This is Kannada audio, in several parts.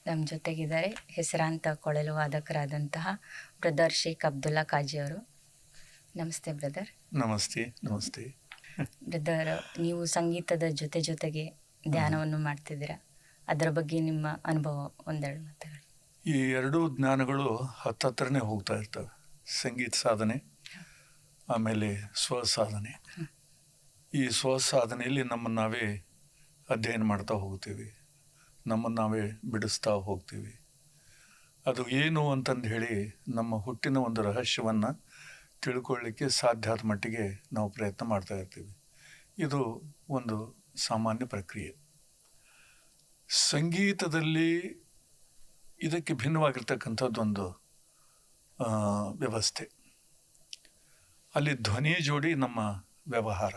ನಮ್ಮ ಜೊತೆಗಿದ್ದಾರೆ ಹೆಸರಾಂತ ಕೊಳಲು ವಾದಕರಾದಂತಹ ಬ್ರದರ್ ಶೇಖ್ ಅಬ್ದುಲ್ಲಾ ಕಾಜಿ ಅವರು. ನಮಸ್ತೆ ಬ್ರದರ್. ನಮಸ್ತೆ. ನಮಸ್ತೆ ಬ್ರದರ್, ನೀವು ಸಂಗೀತದ ಜೊತೆಗೆ ಧ್ಯಾನವನ್ನು ಮಾಡ್ತಿದ್ದೀರಾ, ಅದರ ಬಗ್ಗೆ ನಿಮ್ಮ ಅನುಭವ ಒಂದೆರಡು ಮಾತುಗಳು. ಈ ಎರಡೂ ಜ್ಞಾನಗಳು ಹತ್ತತ್ರನೇ ಹೋಗ್ತಾ ಇರ್ತವೆ. ಸಂಗೀತ ಸಾಧನೆ, ಆಮೇಲೆ ಸ್ವಸಾಧನೆ. ಈ ಸ್ವಸಾಧನೆಯಲ್ಲಿ ನಮ್ಮನ್ನು ನಾವೇ ಅಧ್ಯಯನ ಮಾಡ್ತಾ ಹೋಗ್ತೀವಿ, ನಮ್ಮನ್ನು ನಾವೇ ಬಿಡಿಸ್ತಾ ಹೋಗ್ತೀವಿ. ಅದು ಏನು ಅಂತಂದು ಹೇಳಿ ನಮ್ಮ ಹುಟ್ಟಿನ ಒಂದು ರಹಸ್ಯವನ್ನು ತಿಳ್ಕೊಳ್ಳಿಕ್ಕೆ ಸಾಧ್ಯ ಆದ ಮಟ್ಟಿಗೆ ನಾವು ಪ್ರಯತ್ನ ಮಾಡ್ತಾ ಇರ್ತೀವಿ. ಇದು ಒಂದು ಸಾಮಾನ್ಯ ಪ್ರಕ್ರಿಯೆ. ಸಂಗೀತದಲ್ಲಿ ಇದಕ್ಕೆ ಭಿನ್ನವಾಗಿರ್ತಕ್ಕಂಥದ್ದೊಂದು ವ್ಯವಸ್ಥೆ. ಅಲ್ಲಿ ಧ್ವನಿ ಜೋಡಿ ನಮ್ಮ ವ್ಯವಹಾರ,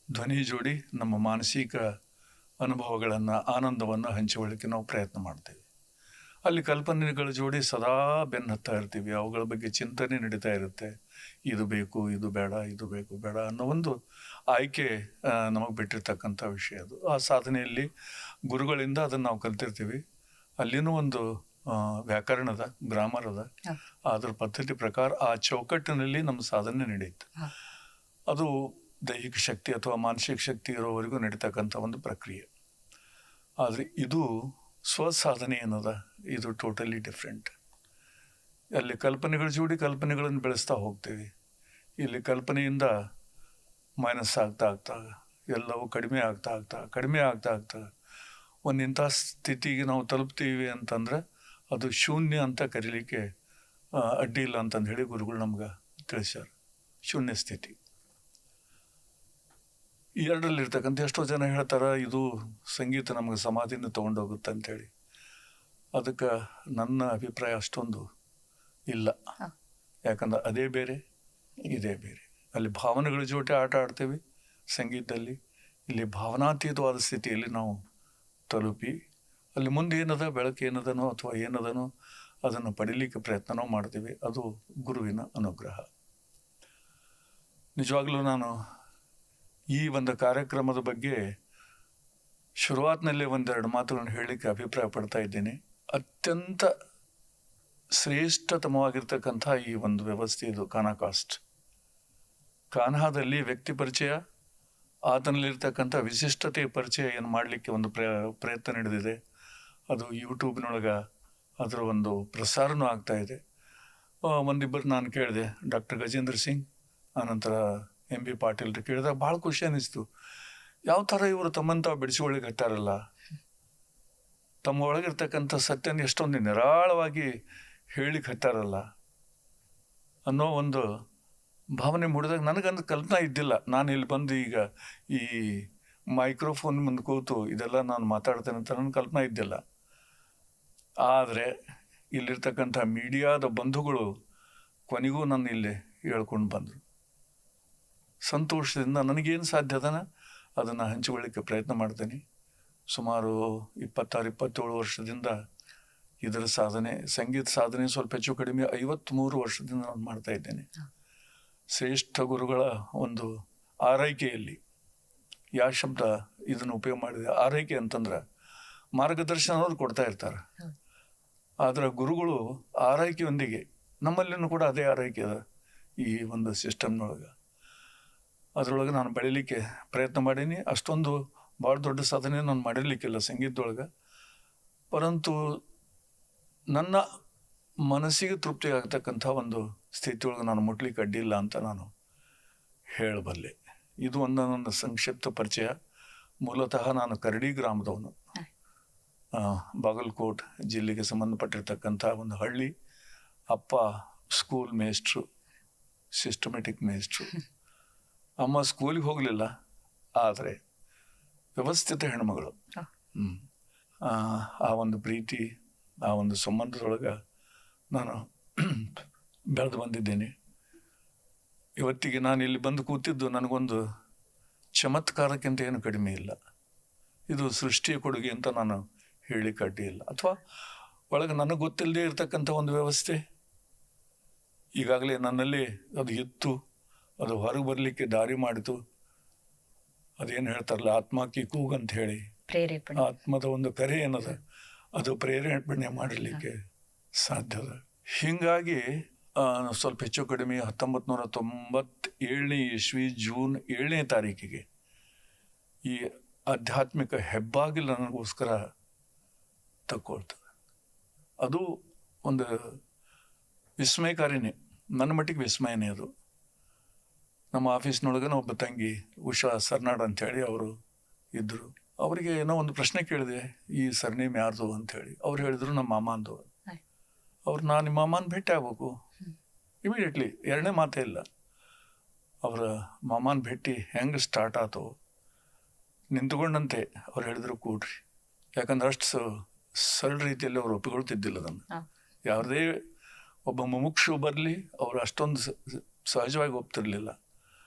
ಧ್ವನಿ ಜೋಡಿ ನಮ್ಮ ಮಾನಸಿಕ ಅನುಭವಗಳನ್ನು, ಆನಂದವನ್ನು ಹಂಚಿಕೊಳ್ಳಿಕ್ಕೆ ನಾವು ಪ್ರಯತ್ನ ಮಾಡ್ತೇವೆ. ಅಲ್ಲಿ ಕಲ್ಪನೆಗಳ ಜೋಡಿ ಸದಾ ಬೆನ್ನತ್ತಾ ಇರ್ತೀವಿ, ಅವುಗಳ ಬಗ್ಗೆ ಚಿಂತನೆ ನಡೀತಾ ಇರುತ್ತೆ. ಇದು ಬೇಕು, ಇದು ಬೇಡ, ಇದು ಬೇಕು ಬೇಡ ಅನ್ನೋ ಒಂದು ಆಯ್ಕೆ ನಮಗೆ ಬಿಟ್ಟಿರ್ತಕ್ಕಂಥ ವಿಷಯ. ಅದು ಆ ಸಾಧನೆಯಲ್ಲಿ ಗುರುಗಳಿಂದ ಅದನ್ನು ನಾವು ಕಲ್ತಿರ್ತೀವಿ. ಅಲ್ಲಿನೂ ಒಂದು ವ್ಯಾಕರಣದ, ಗ್ರಾಮರ್ ಅದ. ಅದ್ರ ಪದ್ಧತಿ ಪ್ರಕಾರ ಆ ಚೌಕಟ್ಟಿನಲ್ಲಿ ನಮ್ಮ ಸಾಧನೆ ನಡೆಯುತ್ತೆ. ಅದು ದೈಹಿಕ ಶಕ್ತಿ ಅಥವಾ ಮಾನಸಿಕ ಶಕ್ತಿ ಇರೋವರೆಗೂ ನಡೀತಕ್ಕಂಥ ಒಂದು ಪ್ರಕ್ರಿಯೆ. ಆದರೆ ಇದು ಸ್ವಸಾಧನೆ ಏನದ, ಇದು ಟೋಟಲಿ ಡಿಫ್ರೆಂಟ್. ಅಲ್ಲಿ ಕಲ್ಪನೆಗಳ ಜೋಡಿ ಕಲ್ಪನೆಗಳನ್ನು ಬೆಳೆಸ್ತಾ ಹೋಗ್ತೀವಿ. ಇಲ್ಲಿ ಕಲ್ಪನೆಯಿಂದ ಮೈನಸ್ ಆಗ್ತಾ ಎಲ್ಲವೂ ಕಡಿಮೆ ಆಗ್ತಾ ಒಂದು ಇಂಥ ಸ್ಥಿತಿಗೆ ನಾವು ತಲುಪ್ತೀವಿ ಅಂತಂದ್ರೆ ಅದು ಶೂನ್ಯ ಅಂತ ಕರೀಲಿಕ್ಕೆ ಅಡ್ಡಿ ಇಲ್ಲ ಅಂತಂದು ಹೇಳಿ ಗುರುಗಳು ನಮ್ಗೆ ತಿಳಿಸ್ಯಾರ. ಶೂನ್ಯ ಸ್ಥಿತಿ. ಈ ಎರಡರಲ್ಲಿರ್ತಕ್ಕಂಥ ಎಷ್ಟೋ ಜನ ಹೇಳ್ತಾರೆ ಇದು ಸಂಗೀತ ನಮಗೆ ಸಮಾಧಿನ ತೊಗೊಂಡೋಗುತ್ತೆ ಅಂಥೇಳಿ. ಅದಕ್ಕೆ ನನ್ನ ಅಭಿಪ್ರಾಯ ಅಷ್ಟೊಂದು ಇಲ್ಲ. ಯಾಕಂದ್ರೆ ಅದೇ ಬೇರೆ, ಇದೇ ಬೇರೆ. ಅಲ್ಲಿ ಭಾವನೆಗಳ ಜೊತೆ ಆಟ ಆಡ್ತೇವೆ ಸಂಗೀತದಲ್ಲಿ. ಇಲ್ಲಿ ಭಾವನಾತೀತವಾದ ಸ್ಥಿತಿಯಲ್ಲಿ ನಾವು ತಲುಪಿ ಅಲ್ಲಿ ಮುಂದೆ ಏನದ, ಬೆಳಕು ಏನದನೋ ಅಥವಾ ಏನದನೋ ಅದನ್ನು ಪಡೀಲಿಕ್ಕೆ ಪ್ರಯತ್ನನೂ ಮಾಡ್ತೀವಿ. ಅದು ಗುರುವಿನ ಅನುಗ್ರಹ. ನಿಜವಾಗ್ಲೂ ನಾನು ಈ ಒಂದು ಕಾರ್ಯಕ್ರಮದ ಬಗ್ಗೆ ಶುರುವಾತಿನಲ್ಲೇ ಒಂದೆರಡು ಮಾತುಗಳನ್ನು ಹೇಳಲಿಕ್ಕೆ ಅಭಿಪ್ರಾಯ ಪಡ್ತಾ ಇದ್ದೀನಿ. ಅತ್ಯಂತ ಶ್ರೇಷ್ಠತಮವಾಗಿರ್ತಕ್ಕಂಥ ಈ ಒಂದು ವ್ಯವಸ್ಥೆ ಇದು ಕಾನಾಕಾಸ್ಟ್. ಕಾನ್ಹಾದಲ್ಲಿ ವ್ಯಕ್ತಿ ಪರಿಚಯ, ಆತನಲ್ಲಿರ್ತಕ್ಕಂಥ ವಿಶಿಷ್ಟತೆಯ ಪರಿಚಯ ಏನು ಮಾಡಲಿಕ್ಕೆ ಒಂದು ಪ್ರಯತ್ನ ನಡೆದಿದೆ. ಅದು ಯೂಟ್ಯೂಬ್ನೊಳಗೆ ಅದರ ಒಂದು ಪ್ರಸಾರನೂ ಆಗ್ತಾ ಇದೆ. ಒಂದಿಬ್ಬರು ನಾನು ಕೇಳಿದೆ, ಡಾಕ್ಟರ್ ಗಜೇಂದ್ರ ಸಿಂಗ್, ಆನಂತರ ಎಂ ಬಿ ಪಾಟೀಲ್ರು ಕೇಳಿದಾಗ ಭಾಳ ಖುಷಿ ಅನ್ನಿಸ್ತು. ಯಾವ ಥರ ಇವರು ತಮ್ಮನ್ನು ತಾವು ಬಿಡಿಸಿಕೊಳ್ಳಿಕ್ಕೆ ಹತ್ತಾರಲ್ಲ, ತಮ್ಮ ಒಳಗಿರ್ತಕ್ಕಂಥ ಸತ್ಯನ ಎಷ್ಟೊಂದು ನಿರಾಳವಾಗಿ ಹೇಳಿಕ್ಕೆ ಹತ್ತಾರಲ್ಲ ಅನ್ನೋ ಒಂದು ಭಾವನೆ ಮೂಡಿದಾಗ ನನಗಂದು ಕಲ್ಪನಾ ಇದ್ದಿಲ್ಲ. ನಾನು ಇಲ್ಲಿ ಬಂದು ಈಗ ಈ ಮೈಕ್ರೋಫೋನ್ ಮುಂದೆ ಕೂತು ಇದೆಲ್ಲ ನಾನು ಮಾತಾಡ್ತೇನೆ ಅಂತ ನನ್ನ ಕಲ್ಪನಾ ಇದ್ದಿಲ್ಲ. ಆದರೆ ಇಲ್ಲಿರ್ತಕ್ಕಂಥ ಮೀಡಿಯಾದ ಬಂಧುಗಳು ಕೊನೆಗೂ ನನ್ನ ಇಲ್ಲಿ ಹೇಳ್ಕೊಂಡು ಬಂದರು. ಸಂತೋಷದಿಂದ ನನಗೇನು ಸಾಧ್ಯ ಅದನ್ನ ಅದನ್ನು ಹಂಚಿಕೊಳ್ಳಿಕ್ಕೆ ಪ್ರಯತ್ನ ಮಾಡ್ತೇನೆ. ಸುಮಾರು 26-27 ವರ್ಷದಿಂದ ಇದರ ಸಾಧನೆ, ಸಂಗೀತ ಸಾಧನೆ ಸ್ವಲ್ಪ ಹೆಚ್ಚು ಕಡಿಮೆ 53 ವರ್ಷದಿಂದ ನಾನು ಮಾಡ್ತಾ ಇದ್ದೇನೆ. ಶ್ರೇಷ್ಠ ಗುರುಗಳ ಒಂದು ಆರೈಕೆಯಲ್ಲಿ, ಯಾವ ಶಬ್ದ ಇದನ್ನು ಉಪಯೋಗ ಮಾಡಿದೆ, ಆರೈಕೆ ಅಂತಂದ್ರೆ ಮಾರ್ಗದರ್ಶನ ಅವ್ರು ಕೊಡ್ತಾ ಇರ್ತಾರೆ. ಆದರೆ ಗುರುಗಳು ಆರೈಕೆಯೊಂದಿಗೆ ನಮ್ಮಲ್ಲಿನೂ ಕೂಡ ಅದೇ ಆರೈಕೆ ಅದ ಈ ಒಂದು ಸಿಸ್ಟಮ್ನೊಳಗೆ. ಅದರೊಳಗೆ ನಾನು ಬೆಳೀಲಿಕ್ಕೆ ಪ್ರಯತ್ನ ಮಾಡೀನಿ. ಅಷ್ಟೊಂದು ಭಾಳ ದೊಡ್ಡ ಸಾಧನೆ ನಾನು ಮಾಡಿರ್ಲಿಕ್ಕಿಲ್ಲ ಸಂಗೀತದೊಳಗೆ. ಪರಂತು ನನ್ನ ಮನಸ್ಸಿಗೆ ತೃಪ್ತಿ ಆಗ್ತಕ್ಕಂಥ ಒಂದು ಸ್ಥಿತಿಯೊಳಗೆ ನಾನು ಮುಟ್ಲಿಕ್ಕೆ ಅಡ್ಡಿಲ್ಲ ಅಂತ ನಾನು ಹೇಳಬಲ್ಲೆ. ಇದು ಒಂದು ನನ್ನ ಸಂಕ್ಷಿಪ್ತ ಪರಿಚಯ. ಮೂಲತಃ ನಾನು ಕರಡಿ ಗ್ರಾಮದವನು, ಬಾಗಲಕೋಟ್ ಜಿಲ್ಲೆಗೆ ಸಂಬಂಧಪಟ್ಟಿರ್ತಕ್ಕಂಥ ಒಂದು ಹಳ್ಳಿ. ಅಪ್ಪ ಸ್ಕೂಲ್ ಮೇಸ್ಟ್ರು, ಸಿಸ್ಟಮೆಟಿಕ್ ಮೇಸ್ಟ್ರು. ಅಮ್ಮ ಸ್ಕೂಲಿಗೆ ಹೋಗಲಿಲ್ಲ, ಆದರೆ ವ್ಯವಸ್ಥಿತ ಹೆಣ್ಮಗಳು. ಆ ಒಂದು ಪ್ರೀತಿ, ಆ ಒಂದು ಸಂಬಂಧದೊಳಗೆ ನಾನು ಬೆಳೆದು ಬಂದಿದ್ದೇನೆ. ಇವತ್ತಿಗೆ ನಾನು ಇಲ್ಲಿ ಬಂದು ಕೂತಿದ್ದು ನನಗೊಂದು ಚಮತ್ಕಾರಕ್ಕಿಂತ ಏನು ಕಡಿಮೆ ಇಲ್ಲ. ಇದು ಸೃಷ್ಟಿಯ ಕೊಡುಗೆ ಅಂತ ನಾನು ಹೇಳಲಿಕ್ಕೆ ಅಡ್ಡಿ ಇಲ್ಲ. ಅಥವಾ ಒಳಗೆ ನನಗೆ ಗೊತ್ತಿಲ್ಲದೆ ಇರತಕ್ಕಂಥ ಒಂದು ವ್ಯವಸ್ಥೆ ಈಗಾಗಲೇ ನನ್ನಲ್ಲಿ ಅದು ಇತ್ತು, ಅದು ಹೊರಗೆ ಬರಲಿಕ್ಕೆ ದಾರಿ ಮಾಡಿತು. ಅದೇನು ಹೇಳ್ತಾರಲ್ಲ, ಆತ್ಮಕ್ಕೆ ಕೂಗಂತ ಹೇಳಿ, ಪ್ರೇರೇಪಣೆ, ಆತ್ಮದ ಒಂದು ಕರೆ ಏನದ ಅದು ಪ್ರೇರೇಪಣೆ ಮಾಡಲಿಕ್ಕೆ ಸಾಧ್ಯದ. ಹೀಗಾಗಿ ಸ್ವಲ್ಪ ಹೆಚ್ಚು ಕಡಿಮೆ 1997 ಇಸ್ವಿ ಜೂನ್ 7 ಈ ಆಧ್ಯಾತ್ಮಿಕ ಹೆಬ್ಬಾಗಿಲು ನನಗೋಸ್ಕರ ತಕ್ಕೊಳ್ತದೆ. ಅದು ಒಂದು ವಿಸ್ಮಯಕಾರಿನೇ, ನನ್ನ ಮಟ್ಟಿಗೆ ವಿಸ್ಮಯನೇ ಅದು. ನಮ್ಮ ಆಫೀಸ್ನೊಳಗನ ಒಬ್ಬ ತಂಗಿ ಉಷಾ ಸರ್ನಾಡ್ ಅಂಥೇಳಿ ಅವರು ಇದ್ದರು. ಅವರಿಗೆ ಏನೋ ಒಂದು ಪ್ರಶ್ನೆ ಕೇಳಿದೆ, ಈ ಸರ್ನೇಮ್ ಯಾರ್ದು ಅಂಥೇಳಿ. ಅವ್ರು ಹೇಳಿದ್ರು ನಮ್ಮ ಮಾಮಾಂದು. ಅವ್ರು ನಾನು ನಿಮ್ಮ ಮಾಮನ ಭೇಟಿ ಆಗ್ಬೇಕು ಇಮಿಡಿಯೇಟ್ಲಿ, ಎರಡನೇ ಮಾತೇ ಇಲ್ಲ. ಅವರ ಮಾಮನ ಭೇಟಿ ಹೆಂಗೆ ಸ್ಟಾರ್ಟ್ ಆಯ್ತು, ನಿಂತ್ಕೊಂಡಂತೆ ಅವ್ರು ಹೇಳಿದ್ರು ಕೂಡ್ರಿ. ಯಾಕಂದ್ರೆ ಅಷ್ಟು ಸರಳ ರೀತಿಯಲ್ಲಿ ಅವ್ರು ಒಪ್ಪಿಕೊಳ್ತಿದ್ದಿಲ್ಲ ಅದನ್ನು. ಯಾವುದೇ ಒಬ್ಬ ಮುಮುಕ್ಷು ಬರಲಿ ಅವರು ಅಷ್ಟೊಂದು ಸಹಜವಾಗಿ ಒಪ್ತಿರ್ಲಿಲ್ಲ.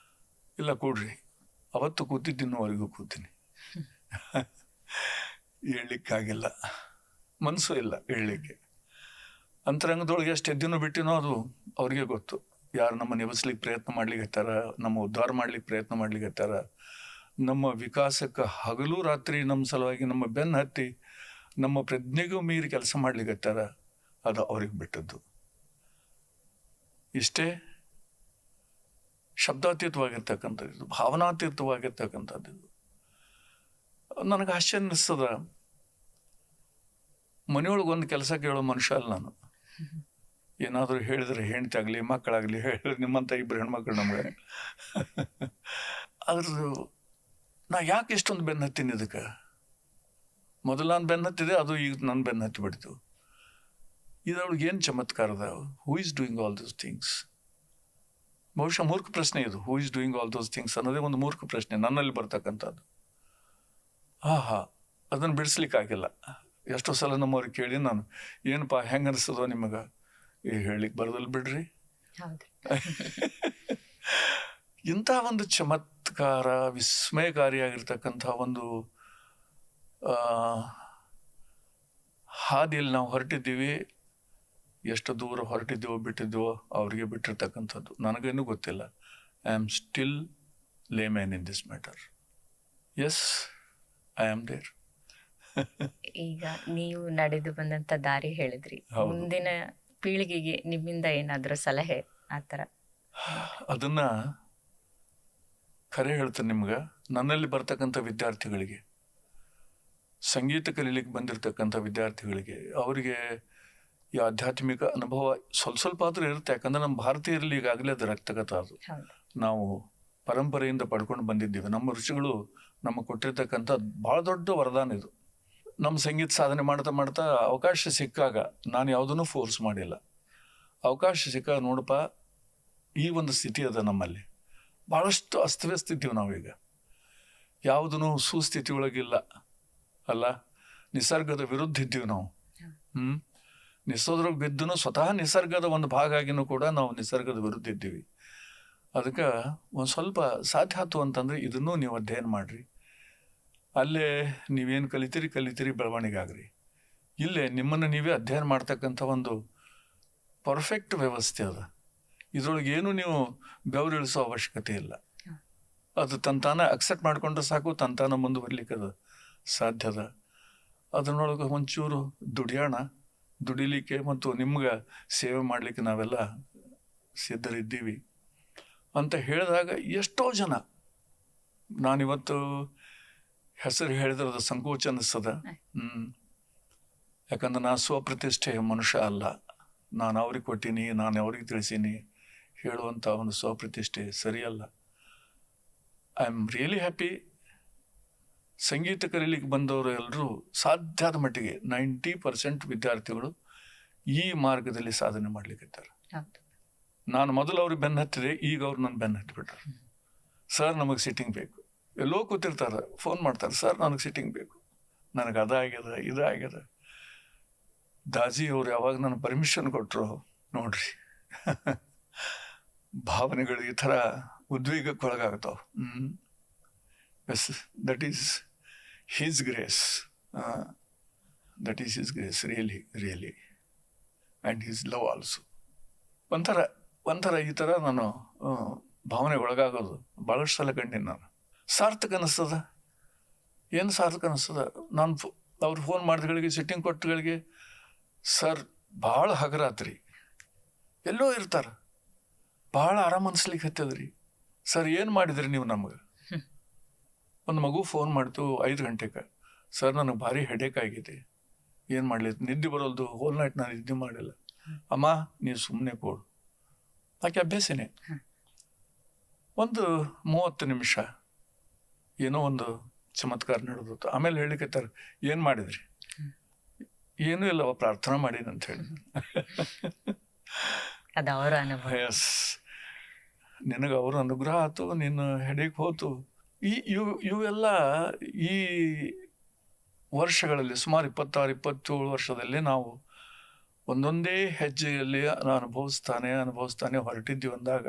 ಇಲ್ಲ ಕೂಡ್ರಿ, ಅವತ್ತು ಕೂತಿದ್ದಿನ್ನೋವರೆಗೂ ಕೂತೀನಿ. ಹೇಳಲಿಕ್ಕಾಗಿಲ್ಲ, ಮನಸ್ಸು ಇಲ್ಲ ಹೇಳಲಿಕ್ಕೆ. ಅಂತರಂಗದೊಳಗೆ ಎಷ್ಟು ಎದ್ದಿನೂ ಬಿಟ್ಟಿನೋ ಅದು ಅವ್ರಿಗೆ ಗೊತ್ತು. ಯಾರು ನಮ್ಮ ನಿಭಸ್ಲಿಕ್ಕೆ ಪ್ರಯತ್ನ ಮಾಡ್ಲಿಕ್ಕತ್ತಾರ, ನಮ್ಮ ಉದ್ಧಾರ ಮಾಡ್ಲಿಕ್ಕೆ ಪ್ರಯತ್ನ ಮಾಡ್ಲಿಕ್ಕತ್ತಾರ, ನಮ್ಮ ವಿಕಾಸಕ್ಕೆ ಹಗಲು ರಾತ್ರಿ ನಮ್ಮ ಸಲುವಾಗಿ ನಮ್ಮ ಬೆನ್ನು ಹತ್ತಿ ನಮ್ಮ ಪ್ರಜ್ಞೆಗೂ ಮೀರಿ ಕೆಲಸ ಮಾಡ್ಲಿಕ್ಕತ್ತಾರ, ಅದು ಅವ್ರಿಗೆ ಬಿಟ್ಟದ್ದು. ಇಷ್ಟೇ ಶಬ್ದಾತೀತವಾಗಿರ್ತಕ್ಕಂಥದ್ದು, ಭಾವನಾತೀತವಾಗಿರ್ತಕ್ಕಂಥದ್ದು. ನನಗೆ ಆಶ್ಚರ್ಯ ಅನ್ನಿಸ್ತದ, ಮನೆಯೊಳಗೆ ಒಂದು ಕೆಲಸ ಕೇಳೋ ಮನುಷ್ಯ ಅಲ್ಲ ನಾನು. ಏನಾದರೂ ಹೇಳಿದ್ರೆ ಹೆಂಡತಿ ಆಗಲಿ ಮಕ್ಕಳಾಗಲಿ ಹೇಳಿದ್ರೆ ನಿಮ್ಮಂಥ ಇಬ್ಬರು ಹೆಣ್ಮಕ್ಳು ನಮಗೆ. ಅದ್ರದ್ದು ನಾ ಯಾಕೆ ಇಷ್ಟೊಂದು ಬೆನ್ನು ಹತ್ತೀನಿ ಇದಕ್ಕೆ? ಮೊದಲು ನಾನು ಬೆನ್ನು ಹತ್ತಿದೆ, ಅದು ಈಗ ನನ್ನ ಬೆನ್ನು ಹತ್ತಿ ಬಿಡ್ತು. ಇದ್ರೊಳಗೆ ಏನು ಚಮತ್ಕಾರದ? Who is doing all those things? ಬಹುಶಃ ಮೂರ್ಖ ಪ್ರಶ್ನೆ ಇದು. Who is doing all those things ಅನ್ನೋದೇ ಒಂದು ಮೂರ್ಖ ಪ್ರಶ್ನೆ ನನ್ನಲ್ಲಿ ಬರ್ತಕ್ಕಂಥದ್ದು. ಅದನ್ನು ಬಿಡಿಸ್ಲಿಕ್ಕಾಗಿಲ್ಲ. ಎಷ್ಟೋ ಸಲ ನಮ್ಮವ್ರಿಗೆ ಕೇಳಿ ನಾನು, ಏನಪ್ಪ ಹೆಂಗೆ ಅನಿಸ್ತದೋ ನಿಮಗೆ? ಹೇಳಿಕ್ಕೆ ಬರೋದಲ್ಲಿ ಬಿಡ್ರಿ. ಇಂಥ ಒಂದು ಚಮತ್ಕಾರ, ವಿಸ್ಮಯಕಾರಿಯಾಗಿರ್ತಕ್ಕಂಥ ಒಂದು ಹಾದಿಯಲ್ಲಿ ನಾವು ಹೊರಟಿದ್ದೀವಿ. ಎಷ್ಟು ದೂರ ಹೊರಟಿದ್ದೀವೋ ಬಿಟ್ಟಿದ್ದೀವೋ ಅವ್ರಿಗೆ ಬಿಟ್ಟಿರ್ತಕ್ಕಂಥದ್ದು. ನನಗೇನು ಗೊತ್ತಿಲ್ಲ. I am still layman in this matter. Yes, I am there. ಈಗ ನೀವು ನಡೆದು ಬಂದಂತ ದಾರಿ ಹೇಳಿದ್ರಿ, ಮುಂದಿನ ಪೀಳಿಗೆಗೆ ನಿಮ್ಮಿಂದ ಏನಾದರೂ ಸಲಹೆ ಆ ಥರ? ಅದನ್ನ ಖರೆ ಹೇಳ್ತೇನೆ ನಿಮ್ಗೆ. ನನ್ನಲ್ಲಿ ಬರ್ತಕ್ಕಂಥ ವಿದ್ಯಾರ್ಥಿಗಳಿಗೆ, ಸಂಗೀತ ಕಲೀಲಿಕ್ಕೆ ಬಂದಿರತಕ್ಕಂಥ ವಿದ್ಯಾರ್ಥಿಗಳಿಗೆ, ಅವರಿಗೆ ಈ ಆಧ್ಯಾತ್ಮಿಕ ಅನುಭವ ಸ್ವಲ್ಪ ಆದರೂ ಇರುತ್ತೆ. ಯಾಕಂದ್ರೆ ನಮ್ಮ ಭಾರತೀಯರಲ್ಲಿ ಈಗಾಗಲೇ ಅದು ರಕ್ತಗತ. ಅದು ನಾವು ಪರಂಪರೆಯಿಂದ ಪಡ್ಕೊಂಡು ಬಂದಿದ್ದೀವಿ. ನಮ್ಮ ಋಷಿಗಳು ನಮಗೆ ಕೊಟ್ಟಿರ್ತಕ್ಕಂಥ ಭಾಳ ದೊಡ್ಡ ವರದಾನ ಇದು. ನಮ್ಮ ಸಂಗೀತ ಸಾಧನೆ ಮಾಡ್ತಾ ಮಾಡ್ತಾ ಅವಕಾಶ ಸಿಕ್ಕಾಗ ನಾನು ಯಾವುದನ್ನು ಫೋರ್ಸ್ ಮಾಡಿಲ್ಲ. ಅವಕಾಶ ಸಿಕ್ಕಾಗ ನೋಡಪ್ಪ, ಈ ಒಂದು ಸ್ಥಿತಿ ಅದ ನಮ್ಮಲ್ಲಿ. ಭಾಳಷ್ಟು ಅಸ್ತವ್ಯಸ್ತ ಇದ್ದೀವಿ ನಾವೀಗ. ಯಾವುದೂ ಸುಸ್ಥಿತಿ ಒಳಗಿಲ್ಲ ಅಲ್ಲ. ನಿಸರ್ಗದ ವಿರುದ್ಧ ಇದ್ದೀವಿ ನಾವು. ನಿಸರ್ಗಕ್ಕೆ ಬಿದ್ದೂ ಸ್ವತಃ ನಿಸರ್ಗದ ಒಂದು ಭಾಗ ಆಗಿನೂ ಕೂಡ ನಾವು ನಿಸರ್ಗದ ವಿರುದ್ಧ ಇದ್ದೀವಿ. ಅದಕ್ಕೆ ಒಂದು ಸ್ವಲ್ಪ ಸಾಧ್ಯ ಆಯ್ತು ಅಂತಂದರೆ ಇದನ್ನೂ ನೀವು ಅಧ್ಯಯನ ಮಾಡಿರಿ. ಅಲ್ಲೇ ನೀವೇನು ಕಲಿತೀರಿ ಬೆಳವಣಿಗೆ ಆಗ್ರಿ. ಇಲ್ಲೇ ನಿಮ್ಮನ್ನು ನೀವೇ ಅಧ್ಯಯನ ಮಾಡ್ತಕ್ಕಂಥ ಒಂದು ಪರ್ಫೆಕ್ಟ್ ವ್ಯವಸ್ಥೆ ಅದ. ಇದ್ರೊಳಗೆ ಏನು ನೀವು ಬೆವರಿಳಿಸೋ ಅವಶ್ಯಕತೆ ಇಲ್ಲ. ಅದು ತಂತಾನ ಅಕ್ಸೆಪ್ಟ್ ಮಾಡಿಕೊಂಡ್ರೆ ಸಾಕು, ತಂತಾನ ಮುಂದುವರ್ಲಿಕ್ಕೆ ಅದು ಸಾಧ್ಯದ. ಅದರೊಳಗೆ ಒಂಚೂರು ದುಡಿಲಿಕ್ಕೆ ಮತ್ತು ನಿಮ್ಗೆ ಸೇವೆ ಮಾಡಲಿಕ್ಕೆ ನಾವೆಲ್ಲ ಸಿದ್ಧರಿದ್ದೀವಿ ಅಂತ ಹೇಳಿದಾಗ ಎಷ್ಟೋ ಜನ, ನಾನಿವತ್ತು ಹೆಸರು ಹೇಳಿದ್ರೆ ಅದು ಸಂಕೋಚ ಅನ್ನಿಸ್ತದ. ಯಾಕಂದ್ರೆ ನಾನು ಸ್ವಪ್ರತಿಷ್ಠೆಯ ಮನುಷ್ಯ ಅಲ್ಲ. ನಾನು ಅವ್ರಿಗೆ ಕೊಟ್ಟೀನಿ, ನಾನು ಅವ್ರಿಗೆ ತಿಳಿಸೀನಿ ಹೇಳುವಂಥ ಒಂದು ಸ್ವಪ್ರತಿಷ್ಠೆ ಸರಿಯಲ್ಲ. I am really happy. ಸಂಗೀತ ಕಲೀಲಿಕ್ಕೆ ಬಂದವರು ಎಲ್ಲರೂ ಸಾಧ್ಯ ಆದ ಮಟ್ಟಿಗೆ 90% ವಿದ್ಯಾರ್ಥಿಗಳು ಈ ಮಾರ್ಗದಲ್ಲಿ ಸಾಧನೆ ಮಾಡ್ಲಿಕ್ಕಿದ್ದಾರೆ. ನಾನು ಮೊದಲು ಅವ್ರಿಗೆ ಬೆನ್ನು ಹತ್ತಿದೆ, ಈಗ ಅವ್ರು ನನ್ನ ಬೆನ್ನು ಹತ್ತಿಬಿಟ್ರು. ಸರ್ ನಮಗೆ ಸಿಟ್ಟಿಂಗ್ ಬೇಕು. ಎಲ್ಲೋ ಕೂತಿರ್ತಾರೆ, ಫೋನ್ ಮಾಡ್ತಾರೆ, ಸರ್ ನನಗೆ ಸಿಟ್ಟಿಂಗ್ ಬೇಕು, ನನಗೆ ಅದಾಗ್ಯದ ಇದಾಗ್ಯದ. ದಾಜಿ ಅವ್ರು ಯಾವಾಗ ನನಗೆ ಪರ್ಮಿಷನ್ ಕೊಟ್ಟರು ನೋಡ್ರಿ, ಭಾವನೆಗಳು ಈ ಥರ ಉದ್ವೇಗಕ್ಕೊಳಗಾಗ್ತಾವೆ. Yes, that is his grace. That is his grace, really and his love also. ಒಂಥರ ಈ ಥರ ನಾನು ಭಾವನೆಗೊಳಗಾಗೋದು ಭಾಳಷ್ಟು ಸಲ ಕಂಡಿನಿ ನಾನು. ಸಾರ್ಥಕ ಅನ್ನಿಸ್ತದ. ಏನು ಸಾರ್ಥಕ ಅನ್ನಿಸ್ತದ? ನಾನು ಅವ್ರು ಫೋನ್ ಮಾಡಿದಗಳಿಗೆ ಸಿಟ್ಟಿಂಗ್ ಕೊಟ್ಟಗಳಿಗೆ, ಸರ್ ಭಾಳ ಹಗರಾತ್ರಿ ಎಲ್ಲೋ ಇರ್ತಾರೆ, ಭಾಳ ಆರಾಮ ಅನ್ಸ್ಲಿಕ್ಕೆ ಹತ್ತದ್ರಿ ಸರ್, ಏನು ಮಾಡಿದ್ರಿ ನೀವು ನಮಗೆ? ಒಂದು ಮಗು ಫೋನ್ ಮಾಡ್ತು 5 ಗಂಟೆಗೆ, ಸರ್ ನನಗೆ ಭಾರಿ ಹೆಡೇಕ್ ಆಗಿದೆ, ಏನು ಮಾಡಲಿ, ನಿದ್ದೆ ಬರೋಲ್ದು, ಹೋಲ್ ನೈಟ್ ನಾನು ನಿದ್ದೆ ಮಾಡಿಲ್ಲ. ಅಮ್ಮ ನೀವು ಸುಮ್ಮನೆ ಕೊಡು, ಆಕೆ ಅಭ್ಯಾಸನೇ. ಒಂದು 30 ನಿಮಿಷ ಏನೋ ಒಂದು ಚಮತ್ಕಾರ ನಡೆದಿತ್ತು. ಆಮೇಲೆ ಹೇಳಿಕತ್ತಾರೆ, ಏನು ಮಾಡಿದ್ರಿ? ಏನೂ ಇಲ್ಲವ, ಪ್ರಾರ್ಥನಾ ಮಾಡೀನಿ ಅಂತ ಹೇಳಿ. ಅದು ಅವರ ಅನುಭವ. ಎಸ್, ನಿನಗೆ ಅವ್ರ ಅನುಗ್ರಹ ಆಯ್ತು, ನಿನ್ನ ಹೆಡೇಕ್ ಹೋತು. ಇವೆಲ್ಲ ಈ ವರ್ಷಗಳಲ್ಲಿ ಸುಮಾರು 26-27 ವರ್ಷದಲ್ಲಿ ನಾವು ಒಂದೊಂದೇ ಹೆಜ್ಜೆಯಲ್ಲಿ ಅನುಭವಿಸ್ತಾನೆ ಹೊರಟಿದ್ದೀವಿ ಅಂದಾಗ